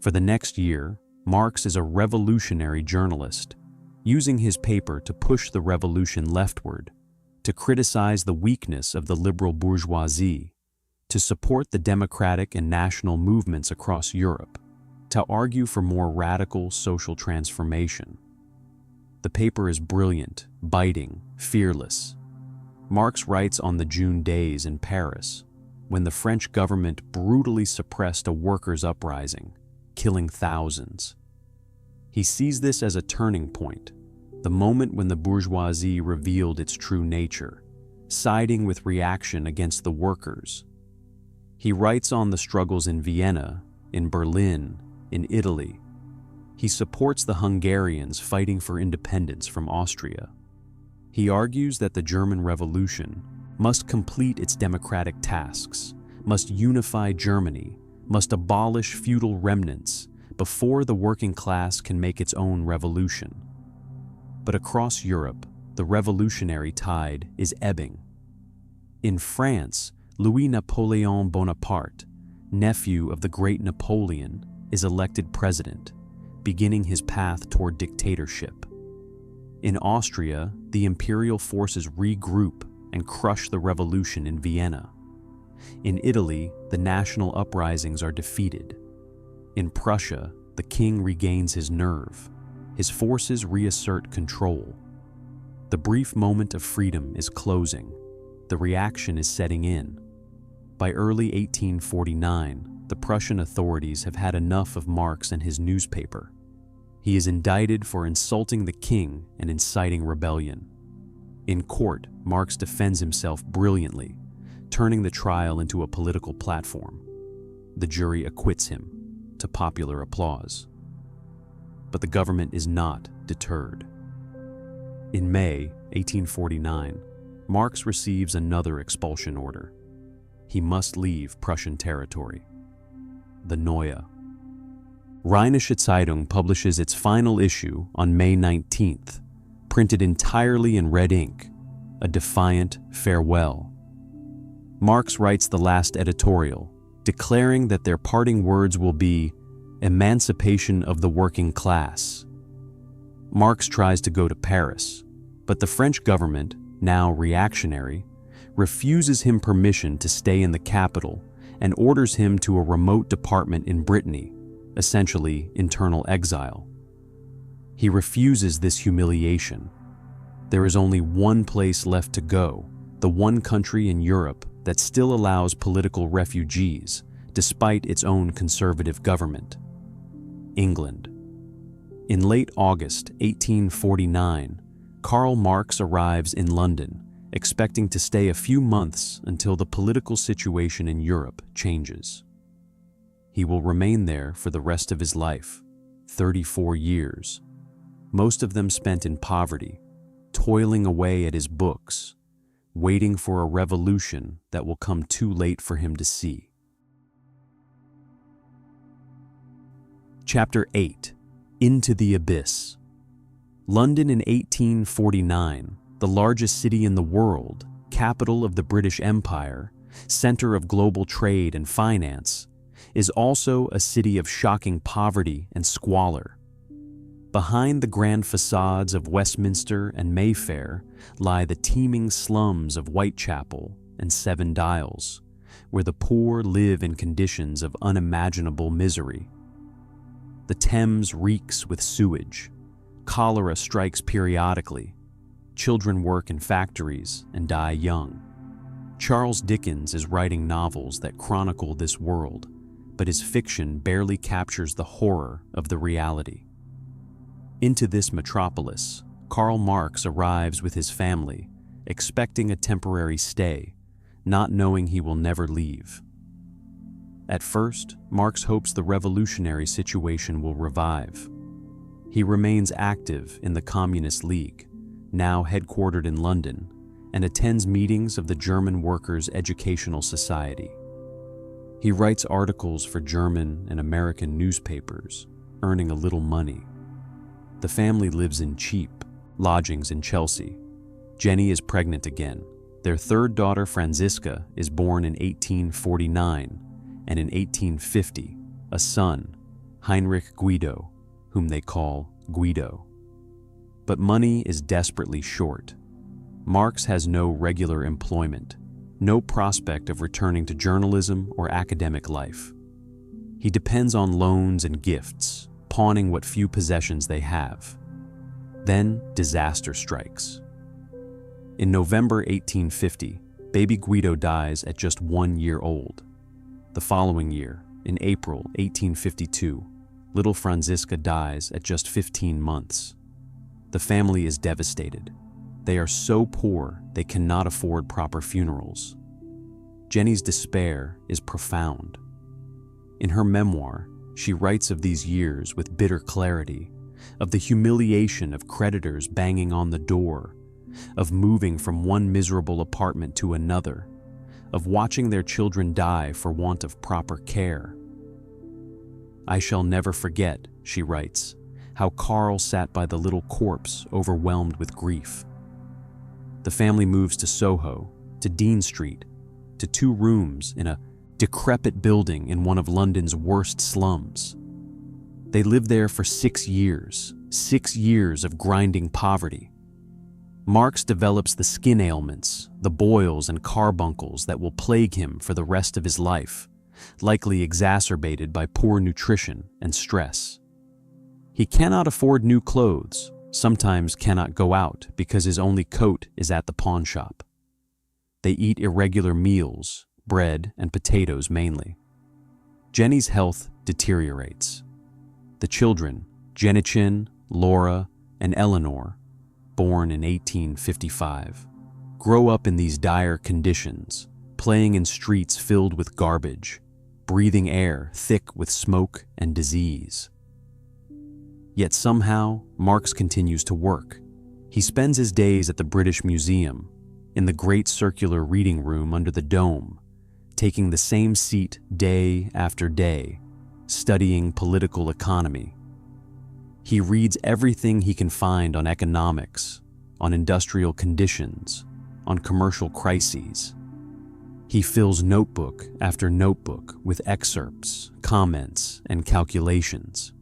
For the next year, Marx is a revolutionary journalist, using his paper to push the revolution leftward, to criticize the weakness of the liberal bourgeoisie, to support the democratic and national movements across Europe, to argue for more radical social transformation. The paper is brilliant, biting, fearless. Marx writes on the June days in Paris, when the French government brutally suppressed a workers' uprising, killing thousands. He sees this as a turning point, the moment when the bourgeoisie revealed its true nature, siding with reaction against the workers. He writes on the struggles in Vienna, in Berlin, in Italy. He supports the Hungarians fighting for independence from Austria. He argues that the German Revolution must complete its democratic tasks, must unify Germany, must abolish feudal remnants before the working class can make its own revolution. But across Europe, the revolutionary tide is ebbing. In France, Louis Napoleon Bonaparte, nephew of the great Napoleon, is elected president, beginning his path toward dictatorship. In Austria, the imperial forces regroup and crush the revolution in Vienna. In Italy, the national uprisings are defeated. In Prussia, the king regains his nerve. His forces reassert control. The brief moment of freedom is closing. The reaction is setting in. By early 1849, the Prussian authorities have had enough of Marx and his newspaper. He is indicted for insulting the king and inciting rebellion. In court, Marx defends himself brilliantly, turning the trial into a political platform. The jury acquits him, to popular applause. But the government is not deterred. In May 1849, Marx receives another expulsion order. He must leave Prussian territory. The Neue Rheinische Zeitung publishes its final issue on May 19th, printed entirely in red ink, a defiant farewell. Marx writes the last editorial, declaring that their parting words will be emancipation of the working class. Marx tries to go to Paris, but the French government, now reactionary, refuses him permission to stay in the capital and orders him to a remote department in Brittany, essentially internal exile. He refuses this humiliation. There is only one place left to go, the one country in Europe that still allows political refugees, despite its own conservative government: England. In late August 1849, Karl Marx arrives in London expecting to stay a few months until the political situation in Europe changes. He will remain there for the rest of his life, 34 years, most of them spent in poverty, toiling away at his books, waiting for a revolution that will come too late for him to see. Chapter 8. Into the Abyss. London in 1849, the largest city in the world, capital of the British Empire, center of global trade and finance, is also a city of shocking poverty and squalor. Behind the grand facades of Westminster and Mayfair lie the teeming slums of Whitechapel and Seven Dials, where the poor live in conditions of unimaginable misery. The Thames reeks with sewage. Cholera strikes periodically. Children work in factories and die young. Charles Dickens is writing novels that chronicle this world, but his fiction barely captures the horror of the reality. Into this metropolis, Karl Marx arrives with his family, expecting a temporary stay, not knowing he will never leave. At first, Marx hopes the revolutionary situation will revive. He remains active in the Communist League, now headquartered in London, and attends meetings of the German Workers' Educational Society. He writes articles for German and American newspapers, earning a little money. The family lives in cheap lodgings in Chelsea. Jenny is pregnant again. Their third daughter, Franziska, is born in 1849, and in 1850, a son, Heinrich Guido, whom they call Guido. But money is desperately short. Marx has no regular employment, no prospect of returning to journalism or academic life. He depends on loans and gifts, pawning what few possessions they have. Then disaster strikes. In November 1850, baby Guido dies at just 1 year old. The following year, in April 1852, little Franziska dies at just 15 months. The family is devastated. They are so poor they cannot afford proper funerals. Jenny's despair is profound. In her memoir, she writes of these years with bitter clarity, of the humiliation of creditors banging on the door, of moving from one miserable apartment to another, of watching their children die for want of proper care. I shall never forget, she writes, how Karl sat by the little corpse overwhelmed with grief. The family moves to Soho, to Dean Street, to 2 rooms in a decrepit building in one of London's worst slums. They live there for 6 years, 6 years of grinding poverty. Marx develops the skin ailments, the boils and carbuncles that will plague him for the rest of his life, likely exacerbated by poor nutrition and stress. He cannot afford new clothes, sometimes cannot go out because his only coat is at the pawn shop. They eat irregular meals, bread and potatoes mainly. Jenny's health deteriorates. The children, Jennichin, Laura, and Eleanor, born in 1855, grow up in these dire conditions, playing in streets filled with garbage, breathing air thick with smoke and disease. Yet somehow, Marx continues to work. He spends his days at the British Museum, in the great circular reading room under the dome, taking the same seat day after day, studying political economy. He reads everything he can find on economics, on industrial conditions, on commercial crises. He fills notebook after notebook with excerpts, comments, and calculations.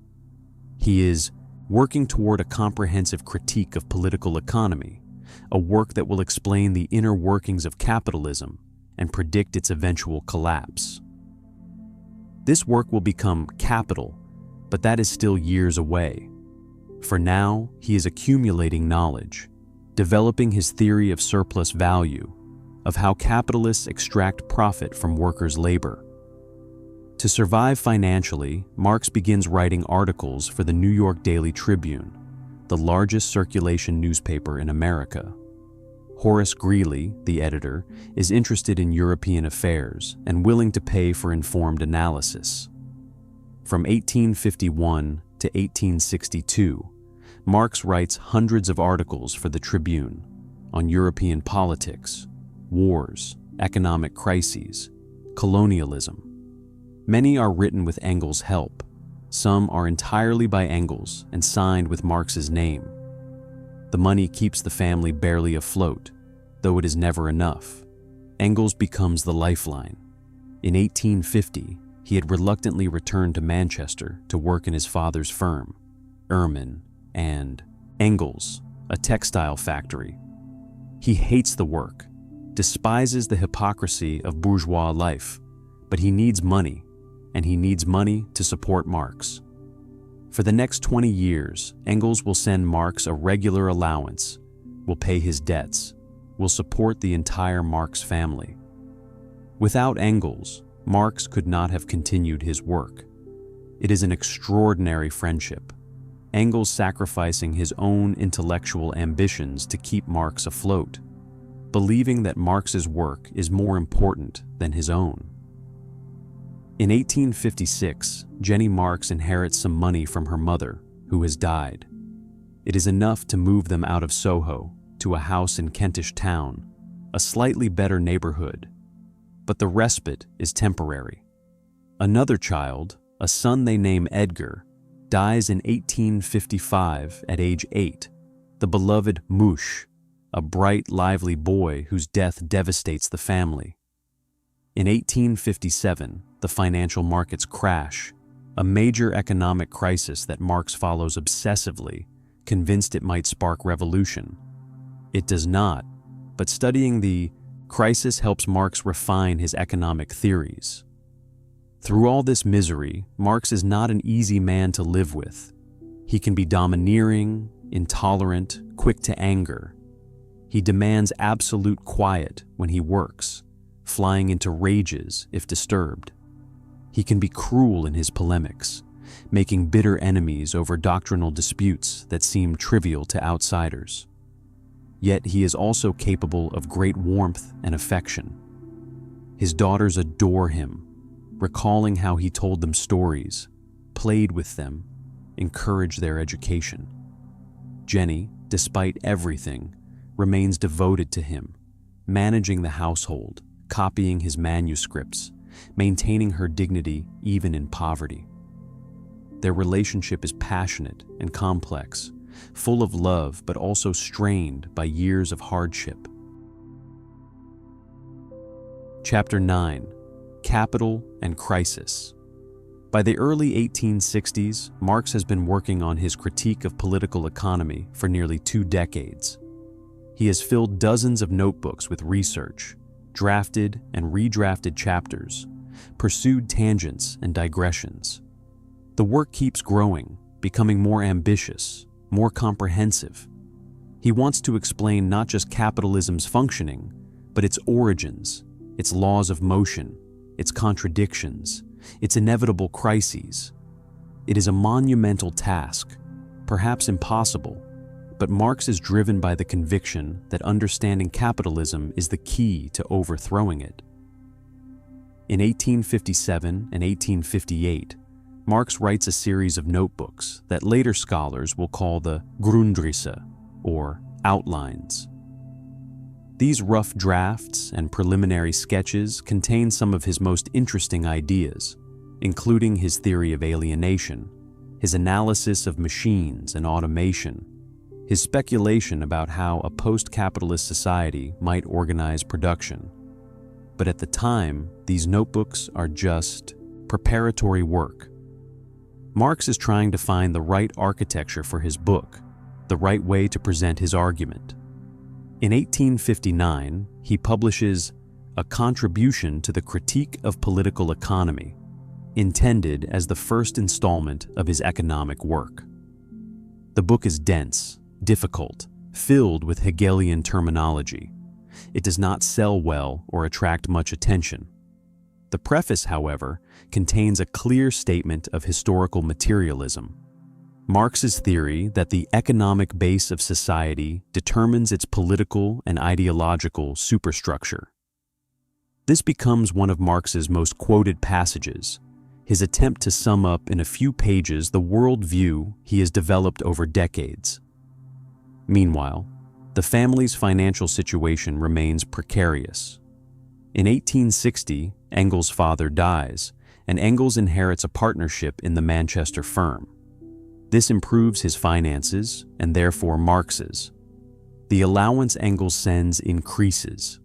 He is working toward a comprehensive critique of political economy, a work that will explain the inner workings of capitalism and predict its eventual collapse. This work will become Capital, but that is still years away. For now, he is accumulating knowledge, developing his theory of surplus value, of how capitalists extract profit from workers' labor. To survive financially, Marx begins writing articles for the New York Daily Tribune, the largest circulation newspaper in America. Horace Greeley, the editor, is interested in European affairs and willing to pay for informed analysis. From 1851 to 1862, Marx writes hundreds of articles for the Tribune on European politics, wars, economic crises, colonialism. Many are written with Engels' help. Some are entirely by Engels and signed with Marx's name. The money keeps the family barely afloat, though it is never enough. Engels becomes the lifeline. In 1850, he had reluctantly returned to Manchester to work in his father's firm, Ehrman and Engels, a textile factory. He hates the work, despises the hypocrisy of bourgeois life, but he needs money, and he needs money to support Marx. For the next 20 years, Engels will send Marx a regular allowance, will pay his debts, will support the entire Marx family. Without Engels, Marx could not have continued his work. It is an extraordinary friendship, Engels sacrificing his own intellectual ambitions to keep Marx afloat, believing that Marx's work is more important than his own. In 1856, Jenny Marx inherits some money from her mother, who has died. It is enough to move them out of Soho to a house in Kentish Town, a slightly better neighborhood. But the respite is temporary. Another child, a son they name Edgar, dies in 1855 at age 8, the beloved Mouche, a bright, lively boy whose death devastates the family. In 1857, the financial markets crash, a major economic crisis that Marx follows obsessively, convinced it might spark revolution. It does not, but studying the crisis helps Marx refine his economic theories. Through all this misery, Marx is not an easy man to live with. He can be domineering, intolerant, quick to anger. He demands absolute quiet when he works, flying into rages if disturbed. He can be cruel in his polemics, making bitter enemies over doctrinal disputes that seem trivial to outsiders. Yet he is also capable of great warmth and affection. His daughters adore him, recalling how he told them stories, played with them, encouraged their education. Jenny, despite everything, remains devoted to him, managing the household, copying his manuscripts, maintaining her dignity even in poverty. Their relationship is passionate and complex, full of love but also strained by years of hardship. Chapter 9. Capital and Crisis. By the early 1860s, Marx has been working on his critique of political economy for nearly 2 decades. He has filled dozens of notebooks with research, drafted and redrafted chapters, pursued tangents and digressions. The work keeps growing, becoming more ambitious, more comprehensive. He wants to explain not just capitalism's functioning, but its origins, its laws of motion, its contradictions, its inevitable crises. It is a monumental task, perhaps impossible, but Marx is driven by the conviction that understanding capitalism is the key to overthrowing it. In 1857 and 1858, Marx writes a series of notebooks that later scholars will call the Grundrisse, or outlines. These rough drafts and preliminary sketches contain some of his most interesting ideas, including his theory of alienation, his analysis of machines and automation, his speculation about how a post-capitalist society might organize production. But at the time, these notebooks are just preparatory work. Marx is trying to find the right architecture for his book, the right way to present his argument. In 1859, he publishes A Contribution to the Critique of Political Economy, intended as the first installment of his economic work. The book is dense, difficult, filled with Hegelian terminology. It does not sell well or attract much attention. The preface, however, contains a clear statement of historical materialism. Marx's theory that the economic base of society determines its political and ideological superstructure. This becomes one of Marx's most quoted passages, his attempt to sum up in a few pages the worldview he has developed over decades. Meanwhile, the family's financial situation remains precarious. In 1860, Engels' father dies, and Engels inherits a partnership in the Manchester firm. This improves his finances, and therefore Marx's. The allowance Engels sends increases.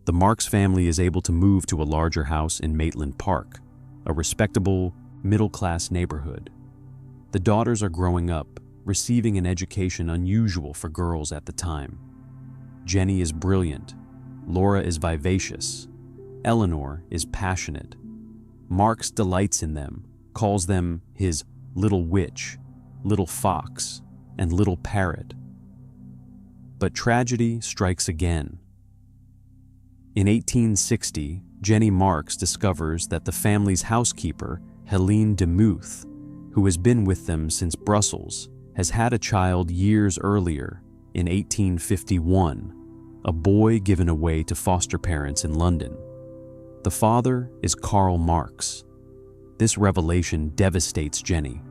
The Marx family is able to move to a larger house in Maitland Park, a respectable, middle-class neighborhood. The daughters are growing up, receiving an education unusual for girls at the time. Jenny is brilliant. Laura is vivacious. Eleanor is passionate. Marx delights in them, calls them his little witch, little fox, and little parrot. But tragedy strikes again. In 1860, Jenny Marx discovers that the family's housekeeper, Helene de Muth, who has been with them since Brussels, has had a child years earlier, in 1851, a boy given away to foster parents in London. The father is Karl Marx. This revelation devastates Jenny.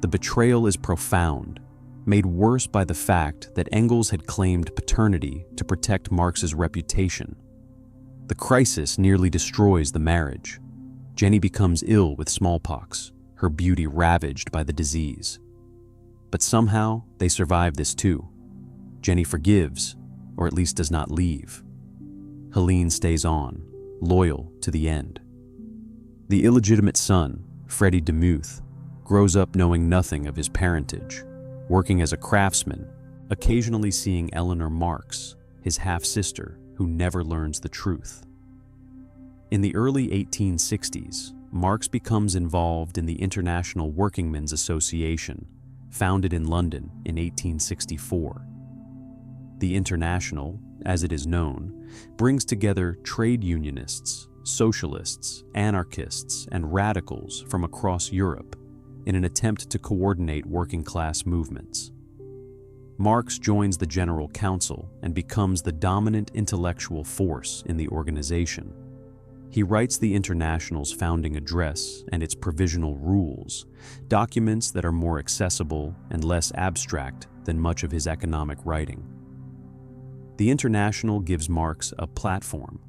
The betrayal is profound, made worse by the fact that Engels had claimed paternity to protect Marx's reputation. The crisis nearly destroys the marriage. Jenny becomes ill with smallpox, her beauty ravaged by the disease. But somehow they survive this too. Jenny forgives, or at least does not leave. Helene stays on, loyal to the end. The illegitimate son, Freddie de Muth, grows up knowing nothing of his parentage, working as a craftsman, occasionally seeing Eleanor Marx, his half-sister, who never learns the truth. In the early 1860s, Marx becomes involved in the International Workingmen's Association, founded in London in 1864. The International, as it is known, brings together trade unionists, socialists, anarchists, and radicals from across Europe in an attempt to coordinate working-class movements. Marx joins the General Council and becomes the dominant intellectual force in the organization. He writes the International's founding address and its provisional rules, documents that are more accessible and less abstract than much of his economic writing. The International gives Marx a platform,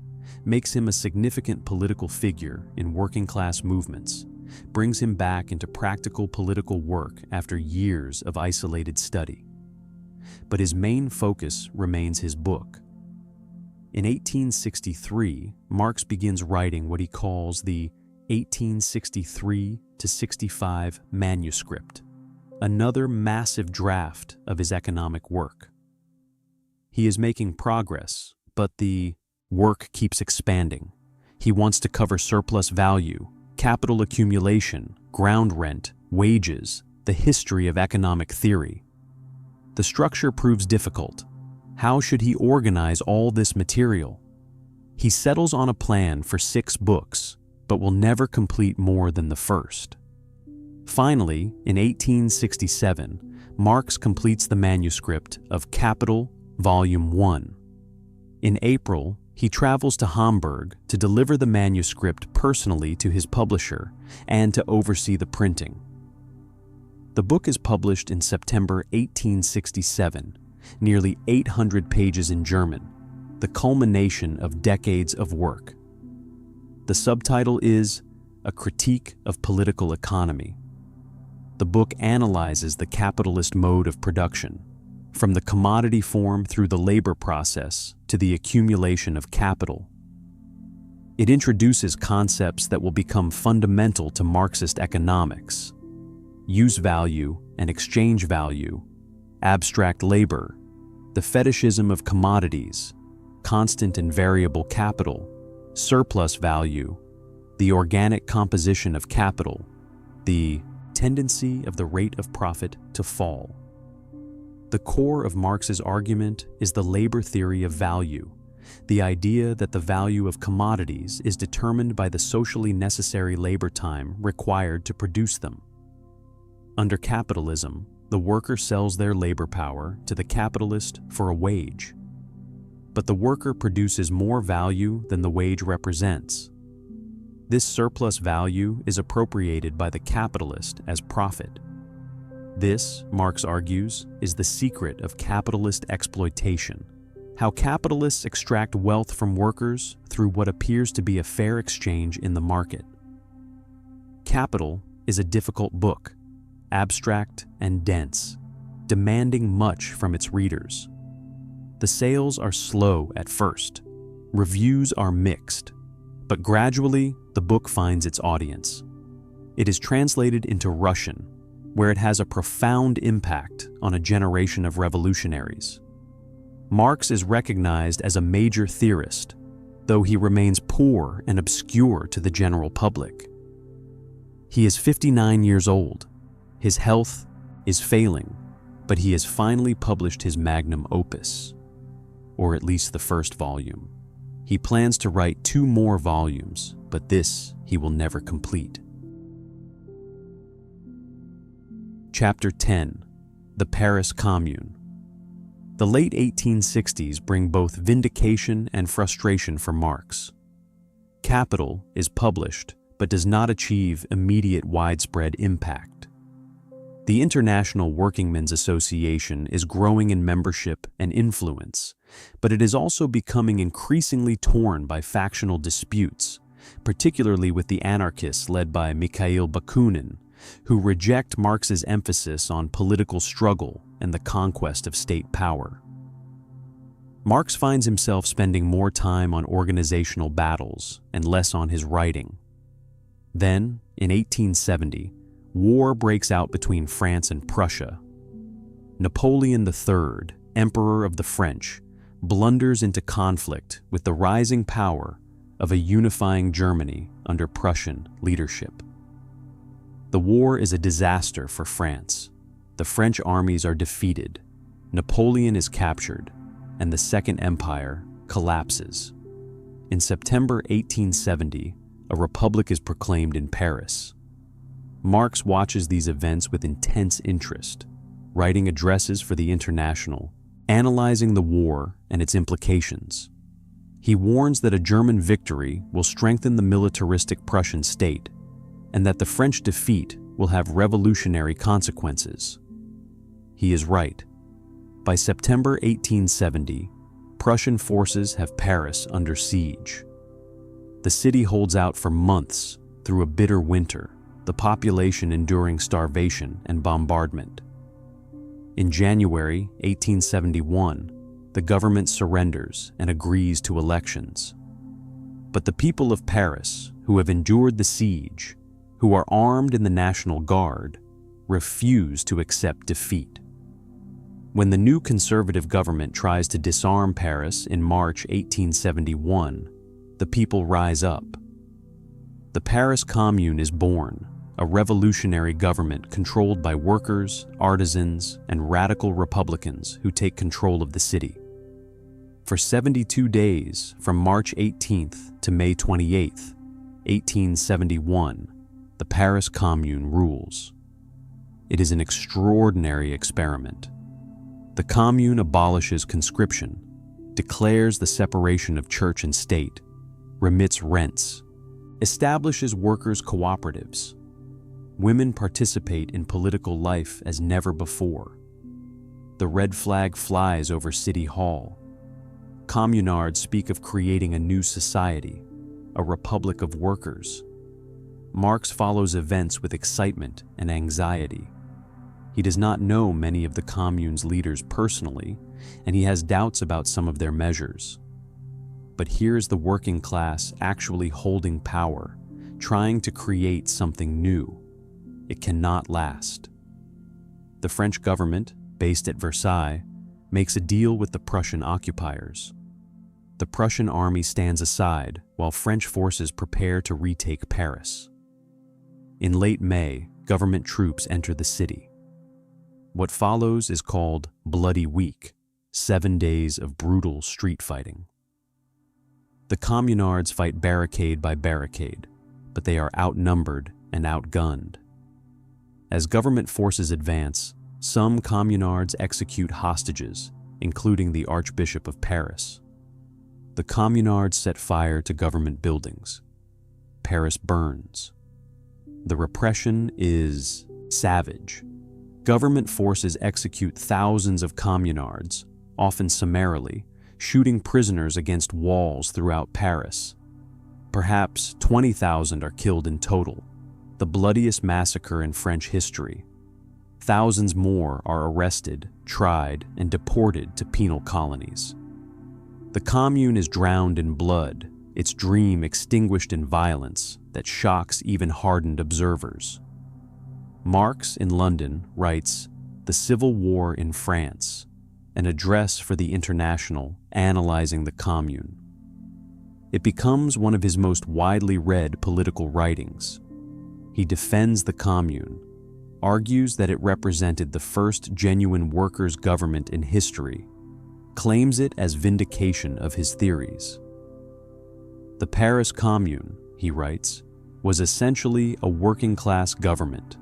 makes him a significant political figure in working-class movements, brings him back into practical political work after years of isolated study. But his main focus remains his book. In 1863, Marx begins writing what he calls the 1863-65 manuscript, another massive draft of his economic work. He is making progress, but the work keeps expanding. He wants to cover surplus value, capital accumulation, ground rent, wages, the history of economic theory. The structure proves difficult. How should he organize all this material? He settles on a plan for 6 books, but will never complete more than the first. Finally, in 1867, Marx completes the manuscript of Capital, Volume 1. In April, he travels to Hamburg to deliver the manuscript personally to his publisher and to oversee the printing. The book is published in September 1867, nearly 800 pages in German, the culmination of decades of work. The subtitle is A Critique of Political Economy. The book analyzes the capitalist mode of production, from the commodity form through the labor process to the accumulation of capital. It introduces concepts that will become fundamental to Marxist economics: use value and exchange value, abstract labor, the fetishism of commodities, constant and variable capital, surplus value, the organic composition of capital, the tendency of the rate of profit to fall. The core of Marx's argument is the labor theory of value, the idea that the value of commodities is determined by the socially necessary labor time required to produce them. Under capitalism, the worker sells their labor power to the capitalist for a wage. But the worker produces more value than the wage represents. This surplus value is appropriated by the capitalist as profit. This, Marx argues, is the secret of capitalist exploitation. How capitalists extract wealth from workers through what appears to be a fair exchange in the market. Capital is a difficult book, abstract and dense, demanding much from its readers. The sales are slow at first, reviews are mixed, but gradually the book finds its audience. It is translated into Russian, where it has a profound impact on a generation of revolutionaries. Marx is recognized as a major theorist, though he remains poor and obscure to the general public. He is 59 years old. His health is failing, but he has finally published his magnum opus, or at least the first volume. He plans to write 2 more volumes, but this he will never complete. Chapter 10. The Paris Commune. The late 1860s bring both vindication and frustration for Marx. Capital is published, but does not achieve immediate widespread impact. The International Workingmen's Association is growing in membership and influence, but it is also becoming increasingly torn by factional disputes, particularly with the anarchists led by Mikhail Bakunin, who reject Marx's emphasis on political struggle and the conquest of state power. Marx finds himself spending more time on organizational battles and less on his writing. Then, in 1870, war breaks out between France and Prussia. Napoleon III, Emperor of the French, blunders into conflict with the rising power of a unifying Germany under Prussian leadership. The war is a disaster for France. The French armies are defeated, Napoleon is captured, and the Second Empire collapses. In September 1870, a republic is proclaimed in Paris. Marx watches these events with intense interest, writing addresses for the International, analyzing the war and its implications. He warns that a German victory will strengthen the militaristic Prussian state, and that the French defeat will have revolutionary consequences. He is right. By September 1870, Prussian forces have Paris under siege. The city holds out for months through a bitter winter, the population enduring starvation and bombardment. In January 1871, the government surrenders and agrees to elections. But the people of Paris, who have endured the siege, who are armed in the National Guard, refuse to accept defeat. When the new conservative government tries to disarm Paris in March 1871, the people rise up. The Paris Commune is born, a revolutionary government controlled by workers, artisans, and radical Republicans who take control of the city. For 72 days, from March 18th to May 28th, 1871, the Paris Commune rules. It is an extraordinary experiment. The Commune abolishes conscription, declares the separation of church and state, remits rents, establishes workers' cooperatives. Women participate in political life as never before. The red flag flies over City Hall. Communards speak of creating a new society, a republic of workers. Marx follows events with excitement and anxiety. He does not know many of the Commune's leaders personally, and he has doubts about some of their measures. But here's the working class actually holding power, trying to create something new. It cannot last. The French government, based at Versailles, makes a deal with the Prussian occupiers. The Prussian army stands aside while French forces prepare to retake Paris. In late May, government troops enter the city. What follows is called Bloody Week, 7 days of brutal street fighting. The communards fight barricade by barricade, but they are outnumbered and outgunned. As government forces advance, some communards execute hostages, including the Archbishop of Paris. The communards set fire to government buildings. Paris burns. The repression is savage. Government forces execute thousands of communards, often summarily, shooting prisoners against walls throughout Paris. Perhaps 20,000 are killed in total, the bloodiest massacre in French history. Thousands more are arrested, tried, and deported to penal colonies. The Commune is drowned in blood, its dream extinguished in violence that shocks even hardened observers. Marx in London writes The Civil War in France, an address for the International analyzing the Commune. It becomes one of his most widely read political writings. He defends the Commune, argues that it represented the first genuine workers' government in history, claims it as vindication of his theories. The Paris Commune, he writes, was essentially a working-class government,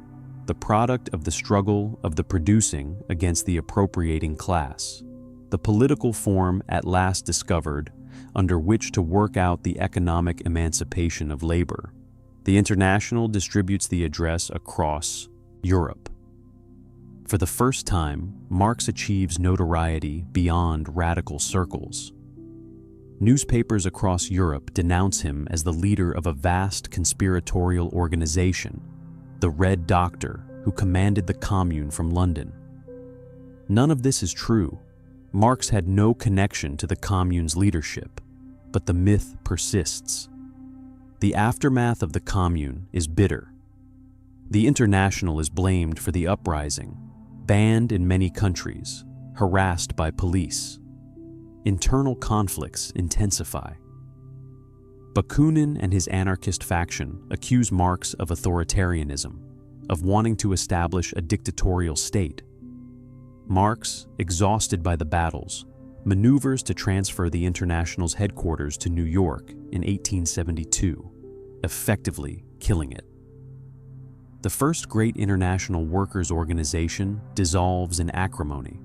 the product of the struggle of the producing against the appropriating class, the political form at last discovered under which to work out the economic emancipation of labor. The International distributes the address across Europe. For the first time, Marx achieves notoriety beyond radical circles. Newspapers across Europe denounce him as the leader of a vast conspiratorial organization, the Red Doctor, who commanded the Commune from London. None of this is true. Marx had no connection to the Commune's leadership, but the myth persists. The aftermath of the Commune is bitter. The International is blamed for the uprising, banned in many countries, harassed by police. Internal conflicts intensify. Bakunin and his anarchist faction accuse Marx of authoritarianism, of wanting to establish a dictatorial state. Marx, exhausted by the battles, maneuvers to transfer the International's headquarters to New York in 1872, effectively killing it. The first great international workers' organization dissolves in acrimony.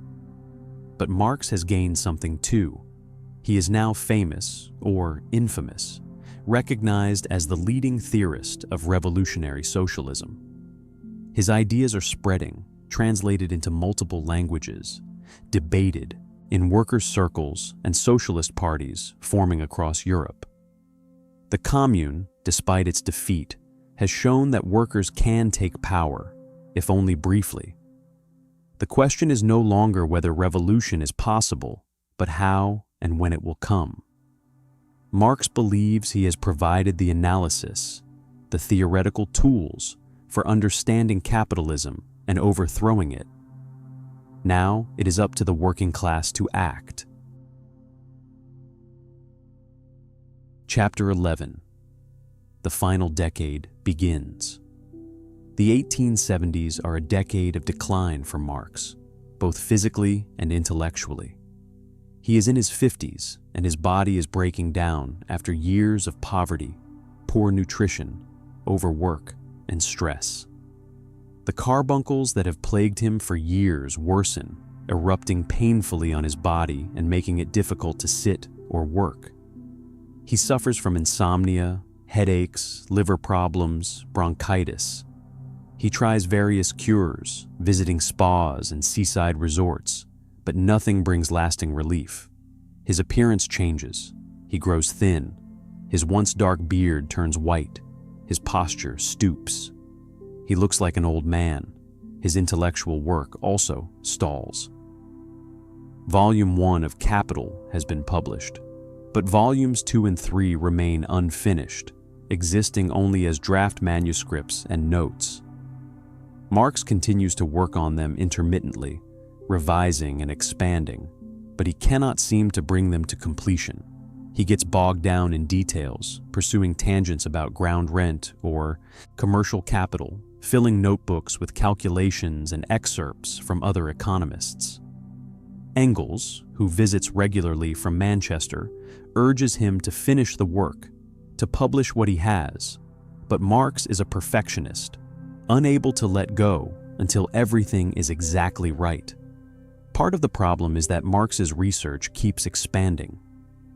But Marx has gained something too. He is now famous, or infamous, recognized as the leading theorist of revolutionary socialism. His ideas are spreading, translated into multiple languages, debated in workers' circles and socialist parties forming across Europe. The Commune, despite its defeat, has shown that workers can take power, if only briefly. The question is no longer whether revolution is possible, but how and when it will come. Marx believes he has provided the analysis, the theoretical tools for understanding capitalism and overthrowing it. Now it is up to the working class to act. Chapter 11. The final decade begins. The 1870s are a decade of decline for Marx, both physically and intellectually. He is in his 50s, and his body is breaking down after years of poverty, poor nutrition, overwork, and stress. The carbuncles that have plagued him for years worsen, erupting painfully on his body and making it difficult to sit or work. He suffers from insomnia, headaches, liver problems, bronchitis. He tries various cures, visiting spas and seaside resorts, but nothing brings lasting relief. His appearance changes. He grows thin. His once dark beard turns white. His posture stoops. He looks like an old man. His intellectual work also stalls. Volume 1 of Capital has been published, but volumes 2 and 3 remain unfinished, existing only as draft manuscripts and notes. Marx continues to work on them intermittently, revising and expanding, but he cannot seem to bring them to completion. He gets bogged down in details, pursuing tangents about ground rent or commercial capital, filling notebooks with calculations and excerpts from other economists. Engels, who visits regularly from Manchester, urges him to finish the work, to publish what he has, but Marx is a perfectionist, unable to let go until everything is exactly right. Part of the problem is that Marx's research keeps expanding.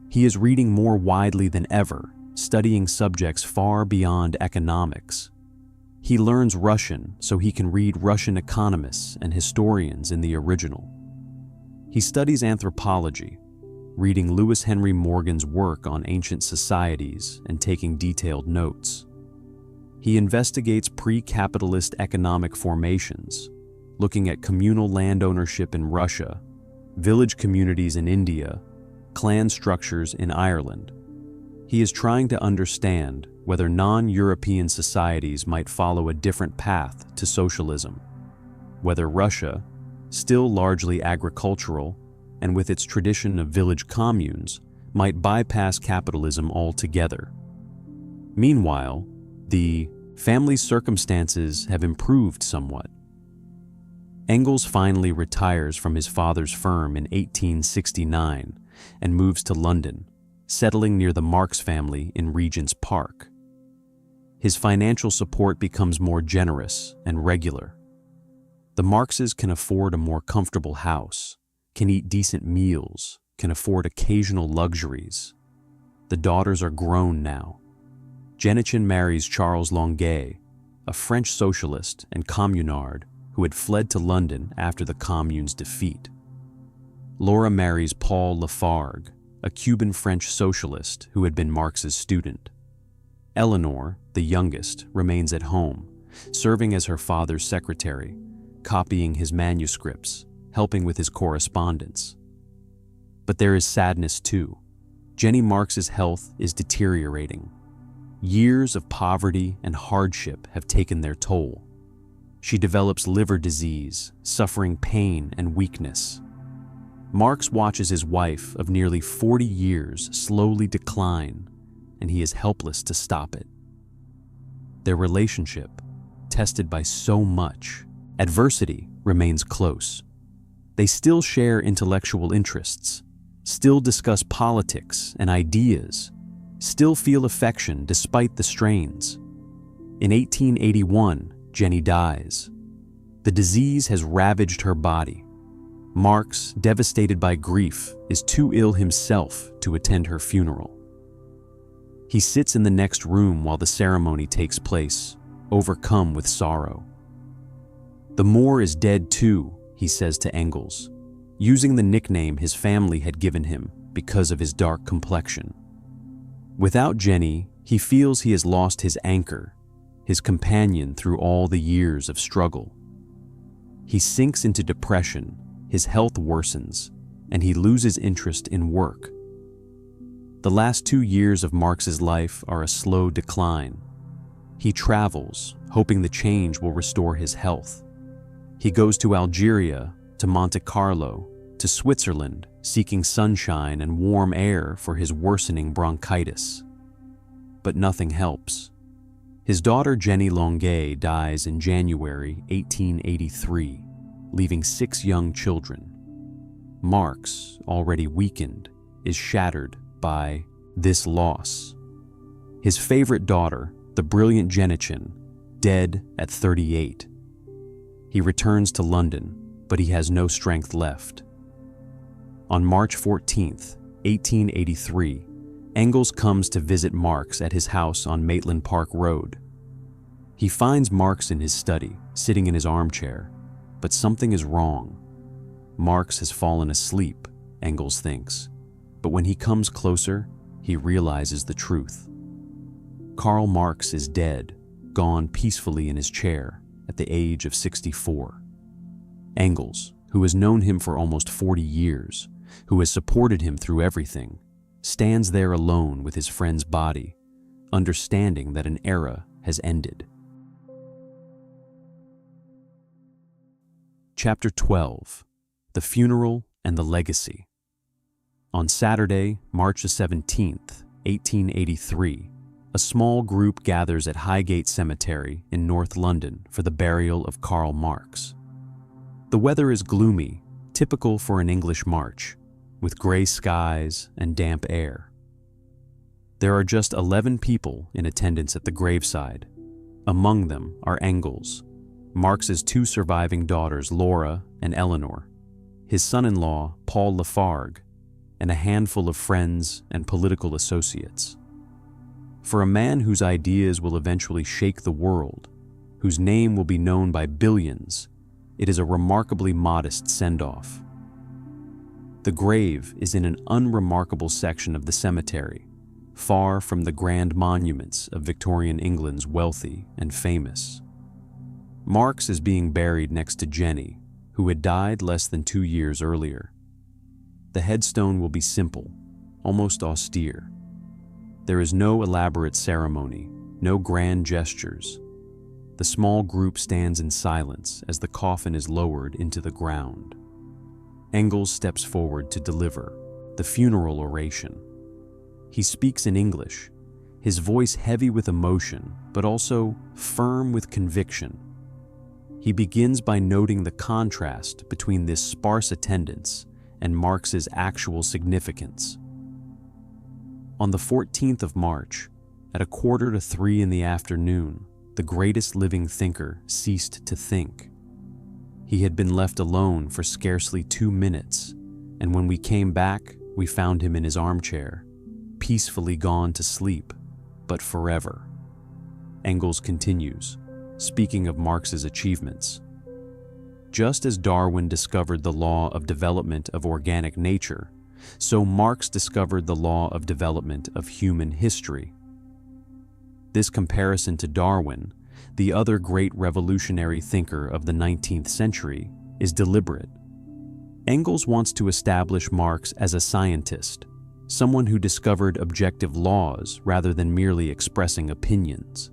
He is reading more widely than ever, studying subjects far beyond economics. He learns Russian so he can read Russian economists and historians in the original. He studies anthropology, reading Lewis Henry Morgan's work on ancient societies and taking detailed notes. He investigates pre-capitalist economic formations, looking at communal land ownership in Russia, village communities in India, clan structures in Ireland. He is trying to understand whether non-European societies might follow a different path to socialism, whether Russia, still largely agricultural and with its tradition of village communes, might bypass capitalism altogether. Meanwhile, the family's circumstances have improved somewhat. Engels finally retires from his father's firm in 1869 and moves to London, settling near the Marx family in Regent's Park. His financial support becomes more generous and regular. The Marxes can afford a more comfortable house, can eat decent meals, can afford occasional luxuries. The daughters are grown now. Jenichin marries Charles Longuet, a French socialist and communard who had fled to London after the Commune's defeat. Laura marries Paul Lafargue, a Cuban-French socialist who had been Marx's student. Eleanor, the youngest, remains at home, serving as her father's secretary, copying his manuscripts, helping with his correspondence. But there is sadness too. Jenny Marx's health is deteriorating. Years of poverty and hardship have taken their toll. She develops liver disease, suffering pain and weakness. Marx watches his wife of nearly 40 years slowly decline, and he is helpless to stop it. Their relationship, tested by so much adversity, remains close. They still share intellectual interests, still discuss politics and ideas, still feel affection despite the strains. In 1881, Jenny dies. The disease has ravaged her body. Marx, devastated by grief, is too ill himself to attend her funeral. He sits in the next room while the ceremony takes place, overcome with sorrow. "The Moor is dead too," he says to Engels, using the nickname his family had given him because of his dark complexion. Without Jenny, he feels he has lost his anchor, his companion through all the years of struggle. He sinks into depression, his health worsens, and he loses interest in work. The last 2 years of Marx's life are a slow decline. He travels, hoping the change will restore his health. He goes to Algeria, to Monte Carlo, to Switzerland, seeking sunshine and warm air for his worsening bronchitis. But nothing helps. His daughter Jenny Longuet dies in January 1883, leaving 6 young children. Marx, already weakened, is shattered by this loss. His favorite daughter, the brilliant Jenichin, dead at 38. He returns to London, but he has no strength left. On March 14th, 1883, Engels comes to visit Marx at his house on Maitland Park Road. He finds Marx in his study, sitting in his armchair, but something is wrong. Marx has fallen asleep, Engels thinks, but when he comes closer, he realizes the truth. Karl Marx is dead, gone peacefully in his chair at the age of 64. Engels, who has known him for almost 40 years, who has supported him through everything, stands there alone with his friend's body, understanding that an era has ended. Chapter 12. The Funeral and the Legacy. On Saturday, March 17th, 1883, a small group gathers at Highgate Cemetery in North London for the burial of Karl Marx. The weather is gloomy, typical for an English March, with gray skies and damp air. There are just 11 people in attendance at the graveside. Among them are Engels, Marx's two surviving daughters, Laura and Eleanor, his son-in-law, Paul Lafargue, and a handful of friends and political associates. For a man whose ideas will eventually shake the world, whose name will be known by billions, it is a remarkably modest send-off. The grave is in an unremarkable section of the cemetery, far from the grand monuments of Victorian England's wealthy and famous. Marx is being buried next to Jenny, who had died less than 2 years earlier. The headstone will be simple, almost austere. There is no elaborate ceremony, no grand gestures. The small group stands in silence as the coffin is lowered into the ground. Engels steps forward to deliver the funeral oration. He speaks in English, his voice heavy with emotion, but also firm with conviction. He begins by noting the contrast between this sparse attendance and Marx's actual significance. On the 14th of March, at 2:45 in the afternoon, the greatest living thinker ceased to think. He had been left alone for scarcely 2 minutes, and when we came back, we found him in his armchair, peacefully gone to sleep, but forever. Engels continues, speaking of Marx's achievements. Just as Darwin discovered the law of development of organic nature, so Marx discovered the law of development of human history. This comparison to Darwin, the other great revolutionary thinker of the 19th century, is deliberate. Engels wants to establish Marx as a scientist, someone who discovered objective laws rather than merely expressing opinions.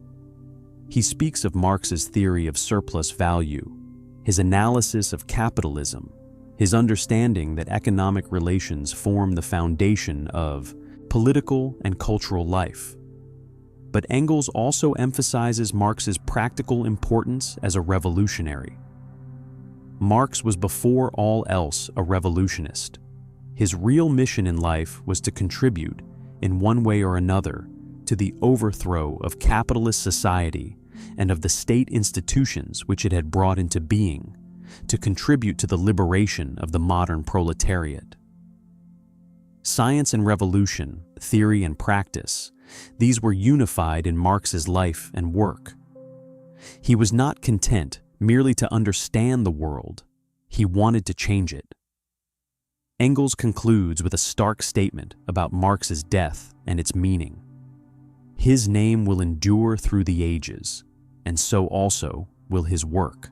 He speaks of Marx's theory of surplus value, his analysis of capitalism, his understanding that economic relations form the foundation of political and cultural life. But Engels also emphasizes Marx's practical importance as a revolutionary. Marx was before all else a revolutionist. His real mission in life was to contribute, in one way or another, to the overthrow of capitalist society and of the state institutions which it had brought into being, to contribute to the liberation of the modern proletariat. Science and revolution, theory and practice, these were unified in Marx's life and work. He was not content merely to understand the world, he wanted to change it. Engels concludes with a stark statement about Marx's death and its meaning. His name will endure through the ages, and so also will his work.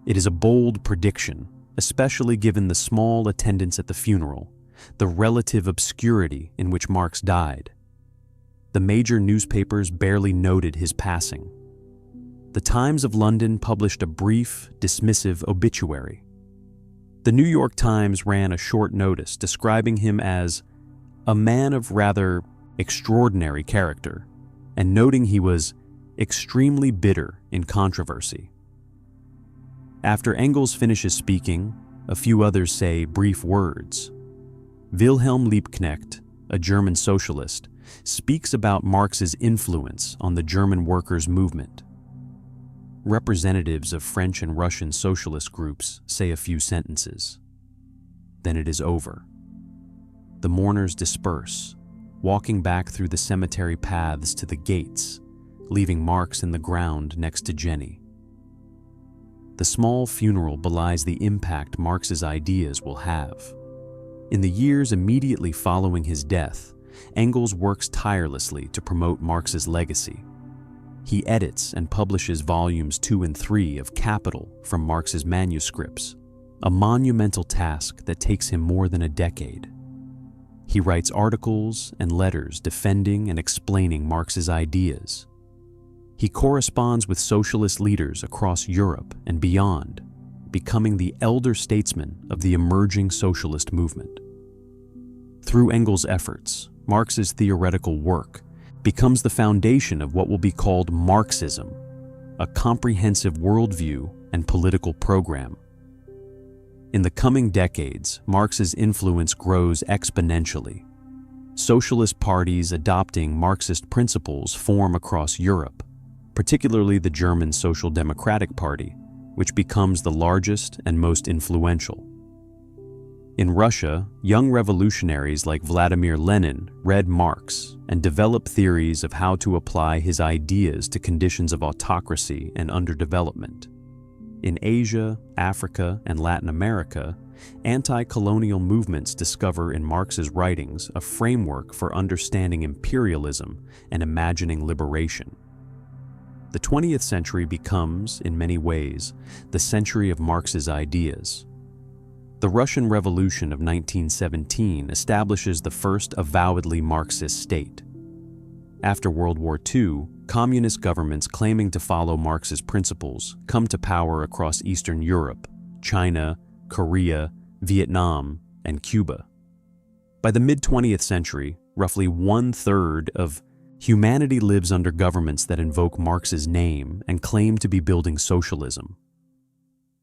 It is a bold prediction, especially given the small attendance at the funeral, the relative obscurity in which Marx died. The major newspapers barely noted his passing. The Times of London published a brief, dismissive obituary. The New York Times ran a short notice describing him as a man of rather extraordinary character, and noting he was extremely bitter in controversy. After Engels finishes speaking, a few others say brief words. Wilhelm Liebknecht, a German socialist, speaks about Marx's influence on the German workers' movement. Representatives of French and Russian socialist groups say a few sentences. Then it is over. The mourners disperse, walking back through the cemetery paths to the gates, leaving Marx in the ground next to Jenny. The small funeral belies the impact Marx's ideas will have. In the years immediately following his death, Engels works tirelessly to promote Marx's legacy. He edits and publishes volumes 2 and 3 of Capital from Marx's manuscripts, a monumental task that takes him more than a decade. He writes articles and letters defending and explaining Marx's ideas. He corresponds with socialist leaders across Europe and beyond, becoming the elder statesman of the emerging socialist movement. Through Engels' efforts, Marx's theoretical work becomes the foundation of what will be called Marxism, a comprehensive worldview and political program. In the coming decades, Marx's influence grows exponentially. Socialist parties adopting Marxist principles form across Europe, particularly the German Social Democratic Party, which becomes the largest and most influential. In Russia, young revolutionaries like Vladimir Lenin read Marx and developed theories of how to apply his ideas to conditions of autocracy and underdevelopment. In Asia, Africa, and Latin America, anti-colonial movements discover in Marx's writings a framework for understanding imperialism and imagining liberation. The 20th century becomes, in many ways, the century of Marx's ideas. The Russian Revolution of 1917 establishes the first avowedly Marxist state. After World War II, communist governments claiming to follow Marx's principles come to power across Eastern Europe, China, Korea, Vietnam, and Cuba. By the mid-20th century, roughly 1/3 of humanity lives under governments that invoke Marx's name and claim to be building socialism.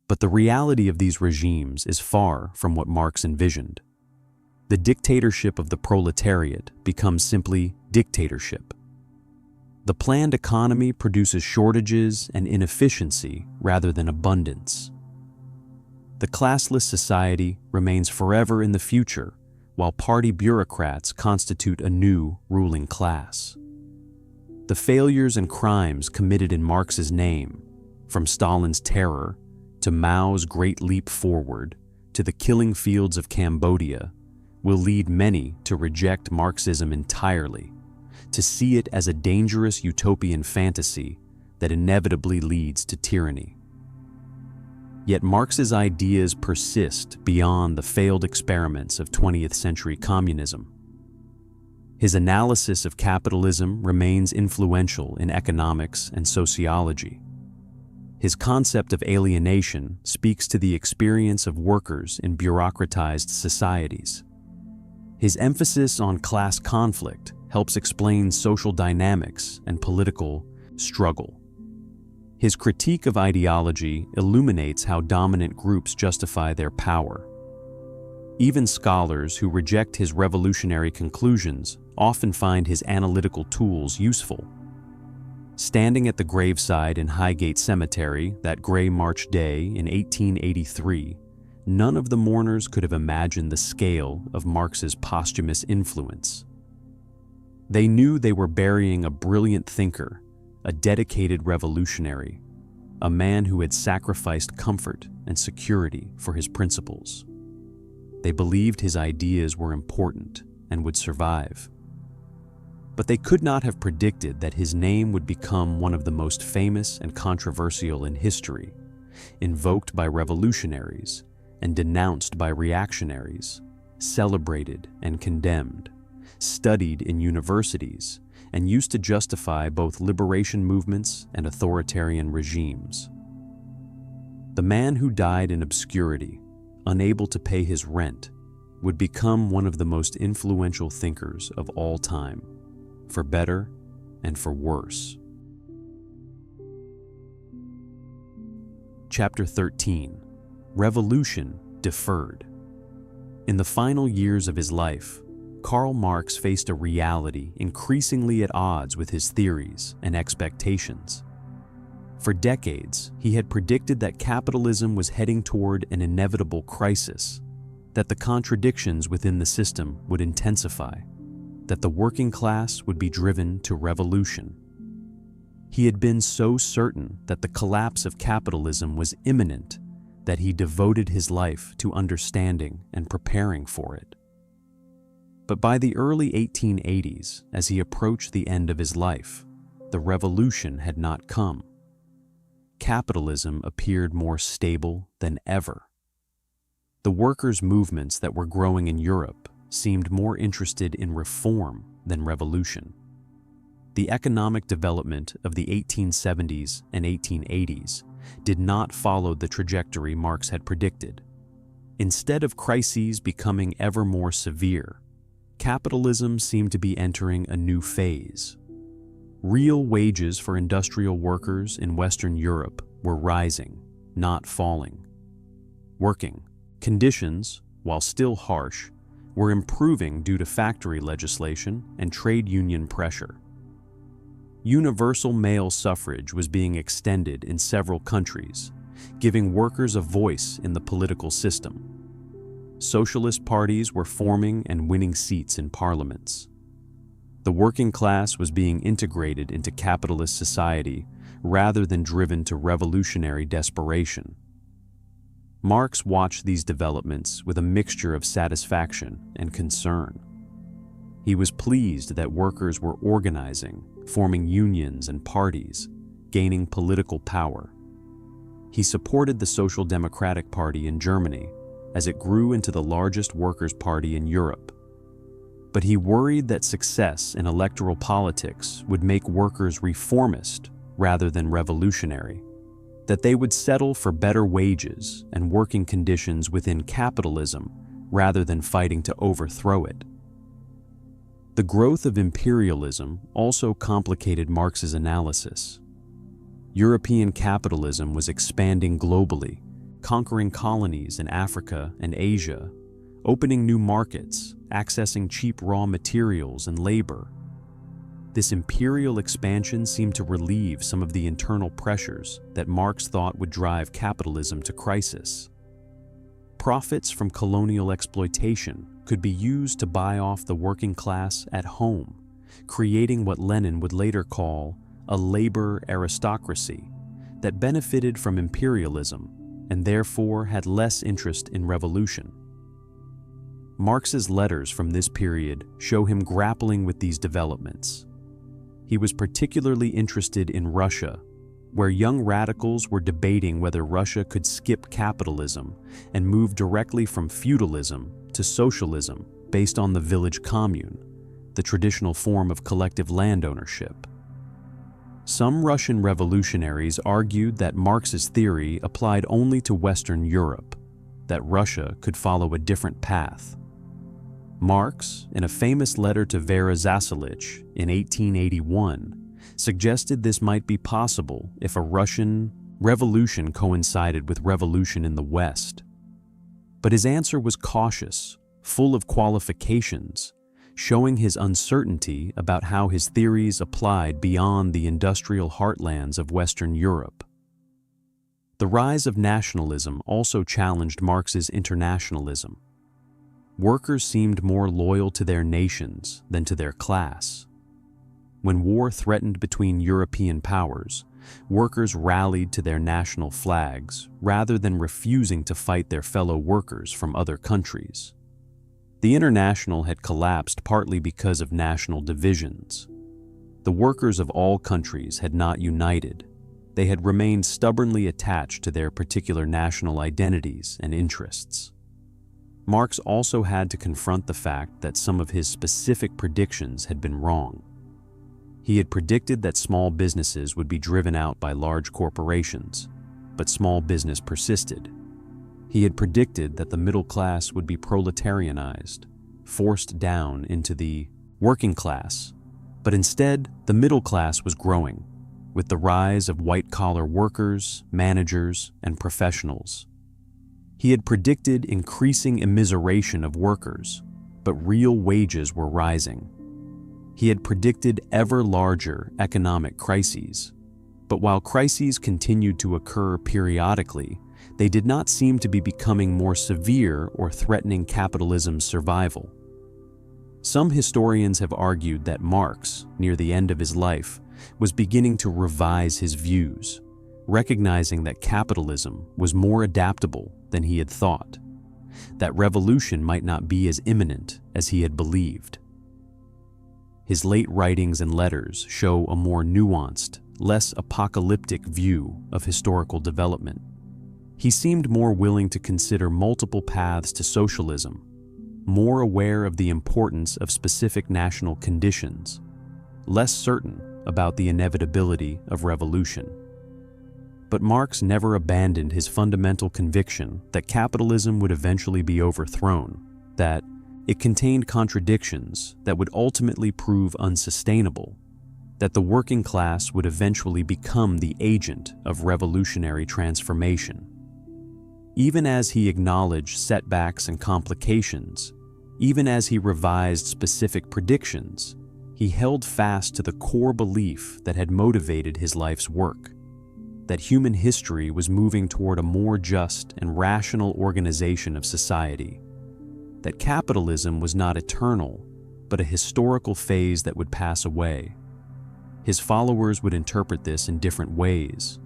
But the reality of these regimes is far from what Marx envisioned. The dictatorship of the proletariat becomes simply dictatorship. The planned economy produces shortages and inefficiency rather than abundance. The classless society remains forever in the future, while party bureaucrats constitute a new ruling class. The failures and crimes committed in Marx's name, from Stalin's terror to Mao's Great Leap Forward to the killing fields of Cambodia, will lead many to reject Marxism entirely, to see it as a dangerous utopian fantasy that inevitably leads to tyranny. Yet Marx's ideas persist beyond the failed experiments of 20th century communism. His analysis of capitalism remains influential in economics and sociology. His concept of alienation speaks to the experience of workers in bureaucratized societies. His emphasis on class conflict helps explain social dynamics and political struggle. His critique of ideology illuminates how dominant groups justify their power. Even scholars who reject his revolutionary conclusions often find his analytical tools useful. Standing at the graveside in Highgate Cemetery that gray March day in 1883, none of the mourners could have imagined the scale of Marx's posthumous influence. They knew they were burying a brilliant thinker, a dedicated revolutionary, a man who had sacrificed comfort and security for his principles. They believed his ideas were important and would survive. But they could not have predicted that his name would become one of the most famous and controversial in history, invoked by revolutionaries and denounced by reactionaries, celebrated and condemned, studied in universities, and used to justify both liberation movements and authoritarian regimes. The man who died in obscurity, unable to pay his rent, would become one of the most influential thinkers of all time, for better and for worse. Chapter 13. Revolution Deferred. In the final years of his life, Karl Marx faced a reality increasingly at odds with his theories and expectations. For decades, he had predicted that capitalism was heading toward an inevitable crisis, that the contradictions within the system would intensify, that the working class would be driven to revolution. He had been so certain that the collapse of capitalism was imminent that he devoted his life to understanding and preparing for it. But by the early 1880s, as he approached the end of his life, the revolution had not come. Capitalism appeared more stable than ever. The workers' movements that were growing in Europe seemed more interested in reform than revolution. The economic development of the 1870s and 1880s did not follow the trajectory Marx had predicted. Instead of crises becoming ever more severe, capitalism seemed to be entering a new phase. Real wages for industrial workers in Western Europe were rising, not falling. Working conditions, while still harsh, were improving due to factory legislation and trade union pressure. universal male suffrage was being extended in several countries, giving workers a voice in the political system. Socialist parties were forming and winning seats in parliaments. The working class was being integrated into capitalist society rather than driven to revolutionary desperation. Marx watched these developments with a mixture of satisfaction and concern. He was pleased that workers were organizing, forming unions and parties, gaining political power. He supported the Social Democratic Party in Germany as it grew into the largest workers' party in Europe. But he worried that success in electoral politics would make workers reformist rather than revolutionary, that they would settle for better wages and working conditions within capitalism rather than fighting to overthrow it. The growth of imperialism also complicated Marx's analysis. European capitalism was expanding globally, conquering colonies in Africa and Asia, opening new markets, accessing cheap raw materials and labor. This imperial expansion seemed to relieve some of the internal pressures that Marx thought would drive capitalism to crisis. Profits from colonial exploitation could be used to buy off the working class at home, creating what Lenin would later call a labor aristocracy that benefited from imperialism and therefore had less interest in revolution. Marx's letters from this period show him grappling with these developments. He was particularly interested in Russia, where young radicals were debating whether Russia could skip capitalism and move directly from feudalism to socialism based on the village commune, the traditional form of collective land ownership. Some Russian revolutionaries argued that Marx's theory applied only to Western Europe, that Russia could follow a different path. Marx, in a famous letter to Vera Zasulich in 1881, suggested this might be possible if a Russian revolution coincided with revolution in the West. But his answer was cautious, full of qualifications, showing his uncertainty about how his theories applied beyond the industrial heartlands of Western Europe. The rise of nationalism also challenged Marx's internationalism. Workers seemed more loyal to their nations than to their class. When war threatened between European powers, workers rallied to their national flags rather than refusing to fight their fellow workers from other countries. The International had collapsed partly because of national divisions. The workers of all countries had not united. They had remained stubbornly attached to their particular national identities and interests. Marx also had to confront the fact that some of his specific predictions had been wrong. He had predicted that small businesses would be driven out by large corporations, but small business persisted. He had predicted that the middle class would be proletarianized, forced down into the working class, but instead the middle class was growing, with the rise of white-collar workers, managers, and professionals. He had predicted increasing immiseration of workers, but real wages were rising. He had predicted ever larger economic crises, but while crises continued to occur periodically, they did not seem to be becoming more severe or threatening capitalism's survival. Some historians have argued that Marx, near the end of his life, was beginning to revise his views, recognizing that capitalism was more adaptable than he had thought, that revolution might not be as imminent as he had believed. His late writings and letters show a more nuanced, less apocalyptic view of historical development. He seemed more willing to consider multiple paths to socialism, more aware of the importance of specific national conditions, less certain about the inevitability of revolution. But Marx never abandoned his fundamental conviction that capitalism would eventually be overthrown, that it contained contradictions that would ultimately prove unsustainable, that the working class would eventually become the agent of revolutionary transformation. Even as he acknowledged setbacks and complications, even as he revised specific predictions, he held fast to the core belief that had motivated his life's work, that human history was moving toward a more just and rational organization of society, that capitalism was not eternal, but a historical phase that would pass away. His followers would interpret this in different ways.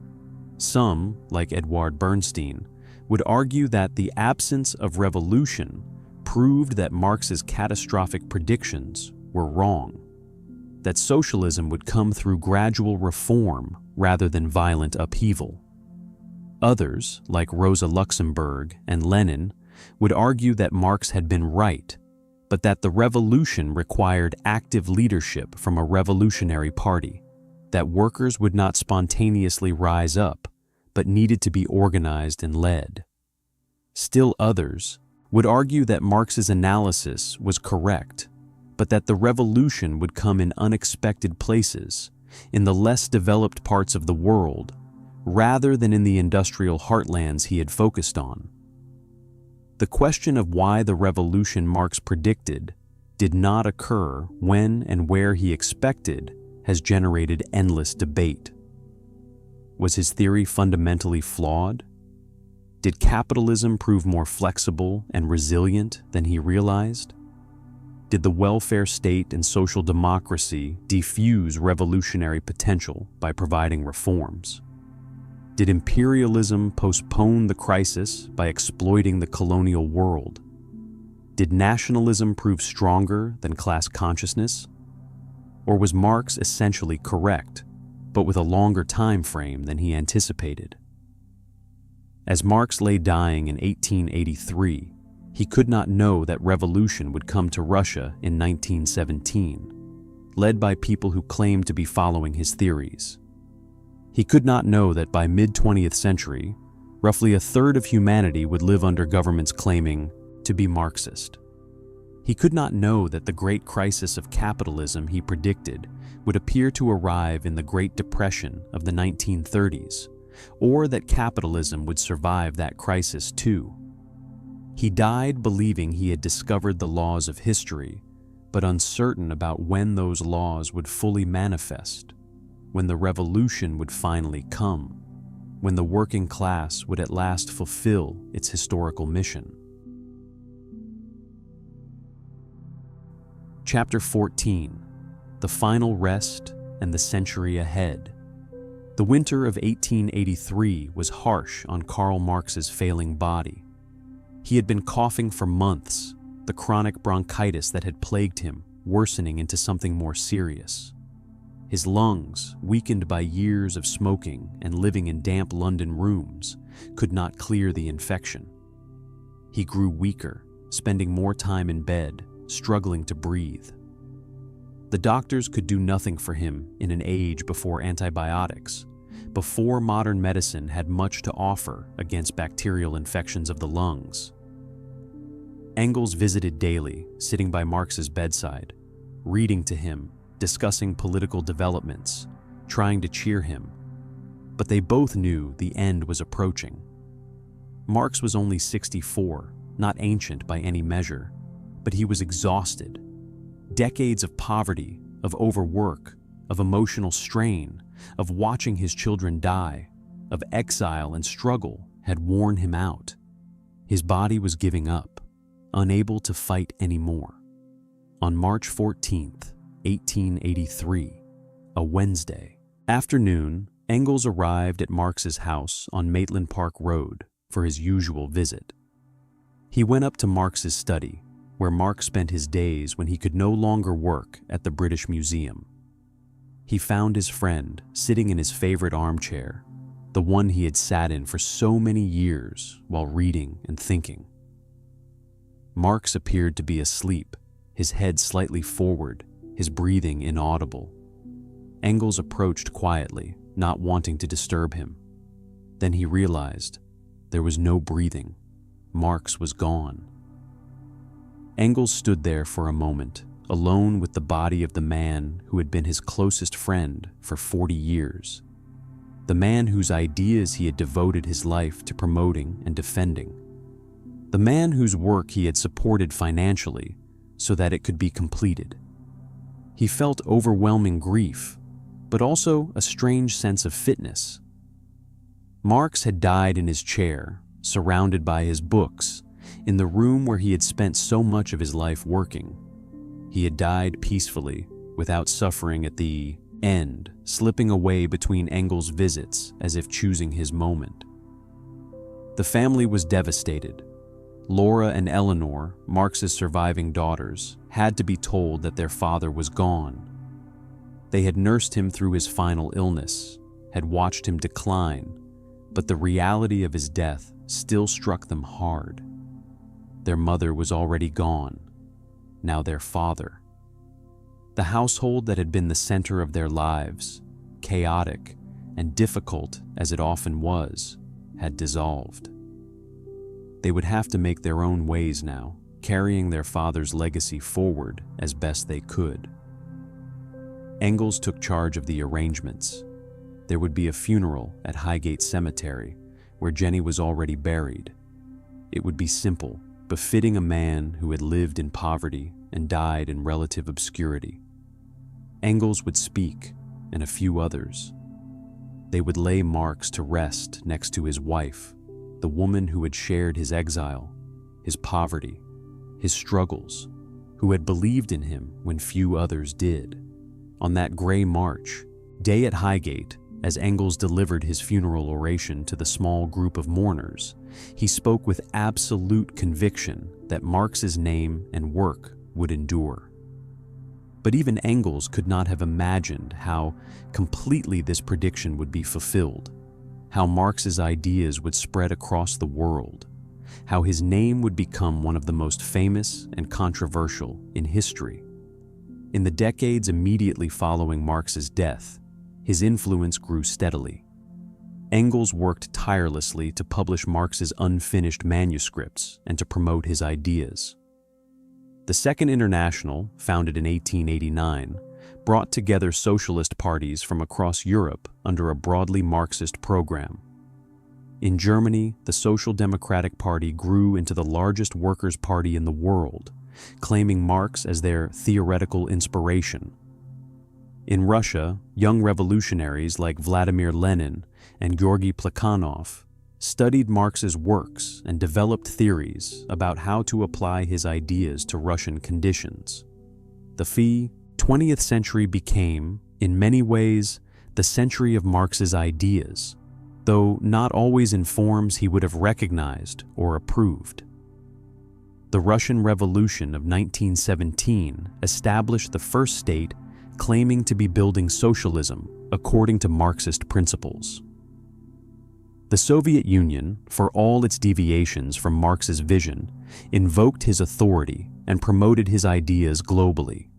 Some, like Edward Bernstein, would argue that the absence of revolution proved that Marx's catastrophic predictions were wrong, that socialism would come through gradual reform rather than violent upheaval. Others, like Rosa Luxemburg and Lenin, would argue that Marx had been right, but that the revolution required active leadership from a revolutionary party, that workers would not spontaneously rise up, but needed to be organized and led. Still others would argue that Marx's analysis was correct, but that the revolution would come in unexpected places, in the less developed parts of the world, rather than in the industrial heartlands he had focused on. The question of why the revolution Marx predicted did not occur when and where he expected has generated endless debate. Was his theory fundamentally flawed? Did capitalism prove more flexible and resilient than he realized? Did the welfare state and social democracy defuse revolutionary potential by providing reforms? Did imperialism postpone the crisis by exploiting the colonial world? Did nationalism prove stronger than class consciousness? Or was Marx essentially correct, but with a longer time frame than he anticipated? As Marx lay dying in 1883, he could not know that revolution would come to Russia in 1917, led by people who claimed to be following his theories. He could not know that by mid-20th century, roughly a third of humanity would live under governments claiming to be Marxist. He could not know that the great crisis of capitalism he predicted would appear to arrive in the Great Depression of the 1930s, or that capitalism would survive that crisis too. He died believing he had discovered the laws of history, but uncertain about when those laws would fully manifest, when the revolution would finally come, when the working class would at last fulfill its historical mission. Chapter 14: The Final Rest and the Century Ahead. The winter of 1883 was harsh on Karl Marx's failing body. He had been coughing for months, the chronic bronchitis that had plagued him worsening into something more serious. His lungs, weakened by years of smoking and living in damp London rooms, could not clear the infection. He grew weaker, spending more time in bed, struggling to breathe. The doctors could do nothing for him in an age before antibiotics, before modern medicine had much to offer against bacterial infections of the lungs. Engels visited daily, sitting by Marx's bedside, reading to him, discussing political developments, trying to cheer him. But they both knew the end was approaching. Marx was only 64, not ancient by any measure, but he was exhausted. Decades of poverty, of overwork, of emotional strain, of watching his children die, of exile and struggle had worn him out. His body was giving up, unable to fight anymore. On March 14th, 1883, a Wednesday afternoon, Engels arrived at Marx's house on Maitland Park Road for his usual visit. He went up to Marx's study, where Marx spent his days when he could no longer work at the British Museum. He found his friend sitting in his favorite armchair, the one he had sat in for so many years while reading and thinking. Marx appeared to be asleep, his head slightly forward, his breathing inaudible. Engels approached quietly, not wanting to disturb him. Then he realized there was no breathing. Marx was gone. Engels stood there for a moment, alone with the body of the man who had been his closest friend for 40 years, the man whose ideas he had devoted his life to promoting and defending, the man whose work he had supported financially so that it could be completed. He felt overwhelming grief, but also a strange sense of fitness. Marx had died in his chair, surrounded by his books, in the room where he had spent so much of his life working. He had died peacefully, without suffering at the end, slipping away between Engels' visits as if choosing his moment. The family was devastated. Laura and Eleanor, Marx's surviving daughters, had to be told that their father was gone. They had nursed him through his final illness, had watched him decline, but the reality of his death still struck them hard. Their mother was already gone, now their father. The household that had been the center of their lives, chaotic and difficult as it often was, had dissolved. They would have to make their own ways now, carrying their father's legacy forward as best they could. Engels took charge of the arrangements. There would be a funeral at Highgate Cemetery, where Jenny was already buried. It would be simple, befitting a man who had lived in poverty and died in relative obscurity. Engels would speak, and a few others. They would lay Marx to rest next to his wife, the woman who had shared his exile, his poverty, his struggles, who had believed in him when few others did. On that gray March day at Highgate, as Engels delivered his funeral oration to the small group of mourners, he spoke with absolute conviction that Marx's name and work would endure. But even Engels could not have imagined how completely this prediction would be fulfilled, how Marx's ideas would spread across the world, how his name would become one of the most famous and controversial in history. In the decades immediately following Marx's death, his influence grew steadily. Engels worked tirelessly to publish Marx's unfinished manuscripts and to promote his ideas. The Second International, founded in 1889, brought together socialist parties from across Europe under a broadly Marxist program. In Germany, the Social Democratic Party grew into the largest workers' party in the world, claiming Marx as their theoretical inspiration. In Russia, young revolutionaries like Vladimir Lenin and Georgy Plekhanov studied Marx's works and developed theories about how to apply his ideas to Russian conditions. The 20th century became, in many ways, the century of Marx's ideas, though not always in forms he would have recognized or approved. The Russian Revolution of 1917 established the first state claiming to be building socialism according to Marxist principles. The Soviet Union, for all its deviations from Marx's vision, invoked his authority and promoted his ideas globally.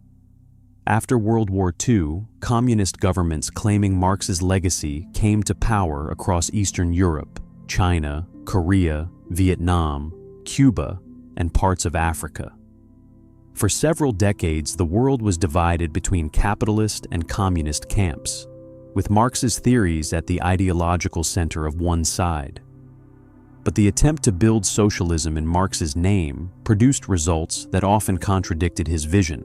After World War II, communist governments claiming Marx's legacy came to power across Eastern Europe, China, Korea, Vietnam, Cuba, and parts of Africa. For several decades, the world was divided between capitalist and communist camps, with Marx's theories at the ideological center of one side. But the attempt to build socialism in Marx's name produced results that often contradicted his vision.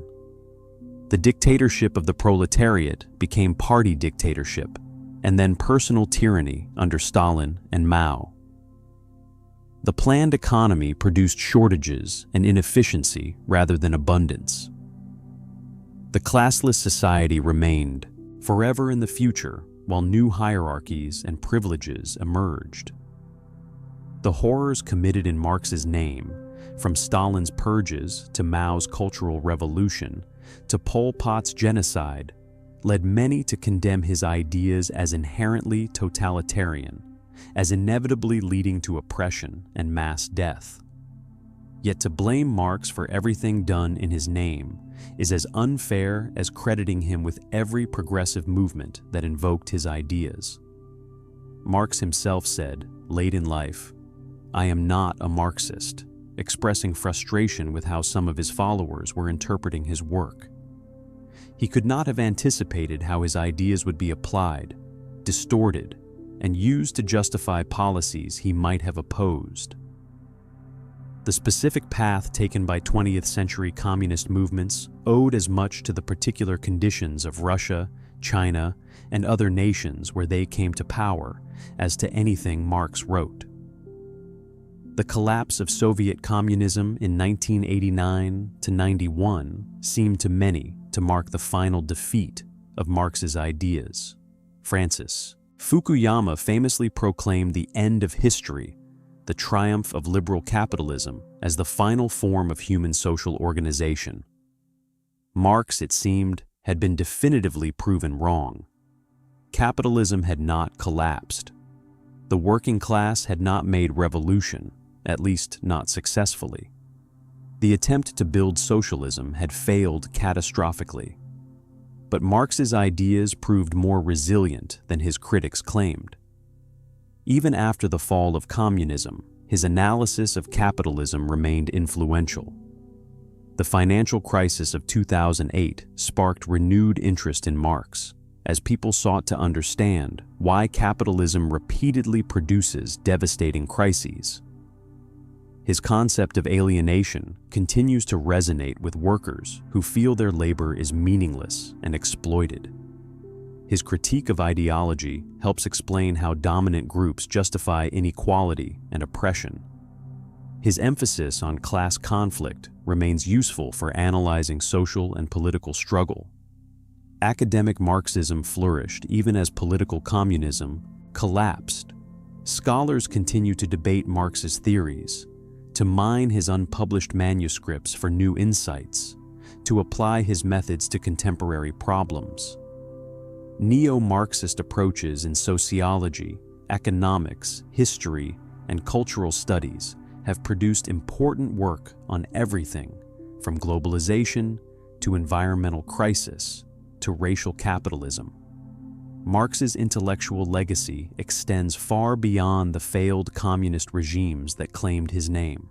The dictatorship of the proletariat became party dictatorship, and then personal tyranny under Stalin and Mao. The planned economy produced shortages and inefficiency rather than abundance. The classless society remained forever in the future while new hierarchies and privileges emerged. The horrors committed in Marx's name, from Stalin's purges to Mao's Cultural Revolution to Pol Pot's genocide, led many to condemn his ideas as inherently totalitarian, as inevitably leading to oppression and mass death. Yet to blame Marx for everything done in his name is as unfair as crediting him with every progressive movement that invoked his ideas. Marx himself said, late in life, "I am not a Marxist," expressing frustration with how some of his followers were interpreting his work. He could not have anticipated how his ideas would be applied, distorted, and used to justify policies he might have opposed. The specific path taken by 20th century communist movements owed as much to the particular conditions of Russia, China, and other nations where they came to power as to anything Marx wrote. The collapse of Soviet communism in 1989–91 seemed to many to mark the final defeat of Marx's ideas. Francis Fukuyama famously proclaimed the end of history, the triumph of liberal capitalism, as the final form of human social organization. Marx, it seemed, had been definitively proven wrong. Capitalism had not collapsed. The working class had not made revolution, at least not successfully. The attempt to build socialism had failed catastrophically. But Marx's ideas proved more resilient than his critics claimed. Even after the fall of communism, his analysis of capitalism remained influential. The financial crisis of 2008 sparked renewed interest in Marx, as people sought to understand why capitalism repeatedly produces devastating crises. His concept of alienation continues to resonate with workers who feel their labor is meaningless and exploited. His critique of ideology helps explain how dominant groups justify inequality and oppression. His emphasis on class conflict remains useful for analyzing social and political struggle. Academic Marxism flourished even as political communism collapsed. Scholars continue to debate Marx's theories, to mine his unpublished manuscripts for new insights, to apply his methods to contemporary problems. Neo-Marxist approaches in sociology, economics, history, and cultural studies have produced important work on everything from globalization to environmental crisis to racial capitalism. Marx's intellectual legacy extends far beyond the failed communist regimes that claimed his name.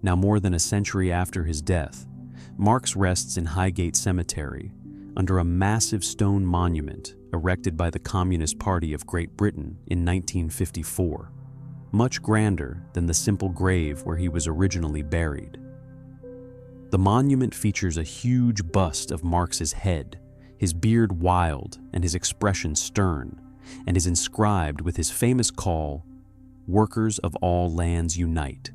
Now, more than a century after his death, Marx rests in Highgate Cemetery under a massive stone monument erected by the Communist Party of Great Britain in 1954, much grander than the simple grave where he was originally buried. The monument features a huge bust of Marx's head, his beard wild and his expression stern, and is inscribed with his famous call, "Workers of all lands unite."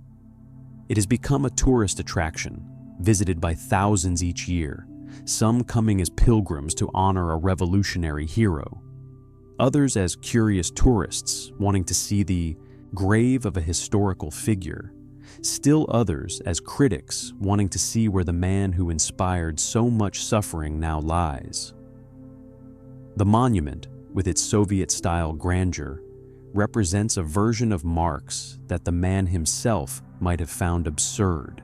It has become a tourist attraction, visited by thousands each year, some coming as pilgrims to honor a revolutionary hero, others as curious tourists wanting to see the grave of a historical figure, still others as critics wanting to see where the man who inspired so much suffering now lies. The monument, with its Soviet-style grandeur, represents a version of Marx that the man himself might have found absurd.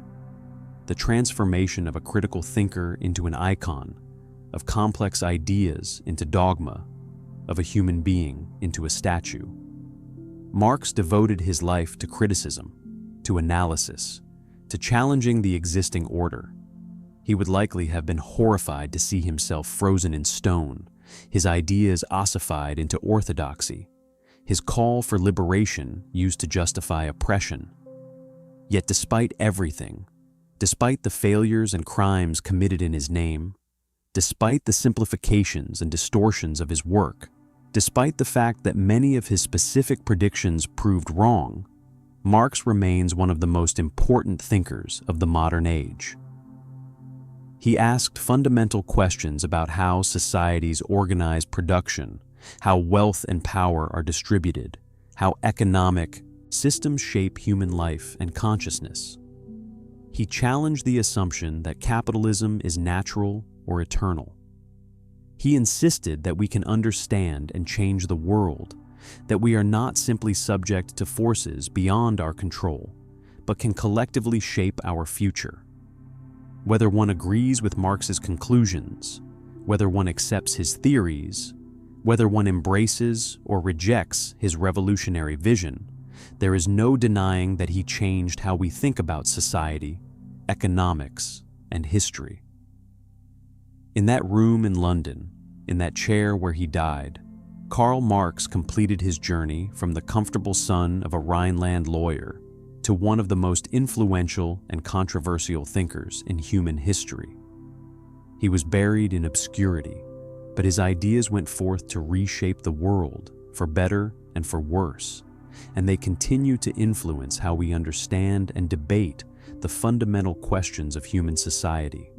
The transformation of a critical thinker into an icon, of complex ideas into dogma, of a human being into a statue. Marx devoted his life to criticism, to analysis, to challenging the existing order. He would likely have been horrified to see himself frozen in stone, his ideas ossified into orthodoxy, his call for liberation used to justify oppression. Yet despite everything, despite the failures and crimes committed in his name, despite the simplifications and distortions of his work, despite the fact that many of his specific predictions proved wrong, Marx remains one of the most important thinkers of the modern age. He asked fundamental questions about how societies organize production, how wealth and power are distributed, how economic systems shape human life and consciousness. He challenged the assumption that capitalism is natural or eternal. He insisted that we can understand and change the world, that we are not simply subject to forces beyond our control, but can collectively shape our future. Whether one agrees with Marx's conclusions, whether one accepts his theories, whether one embraces or rejects his revolutionary vision, there is no denying that he changed how we think about society, economics, and history. In that room in London, in that chair where he died, Karl Marx completed his journey from the comfortable son of a Rhineland lawyer to one of the most influential and controversial thinkers in human history. He was buried in obscurity, but his ideas went forth to reshape the world, for better and for worse, and they continue to influence how we understand and debate the fundamental questions of human society.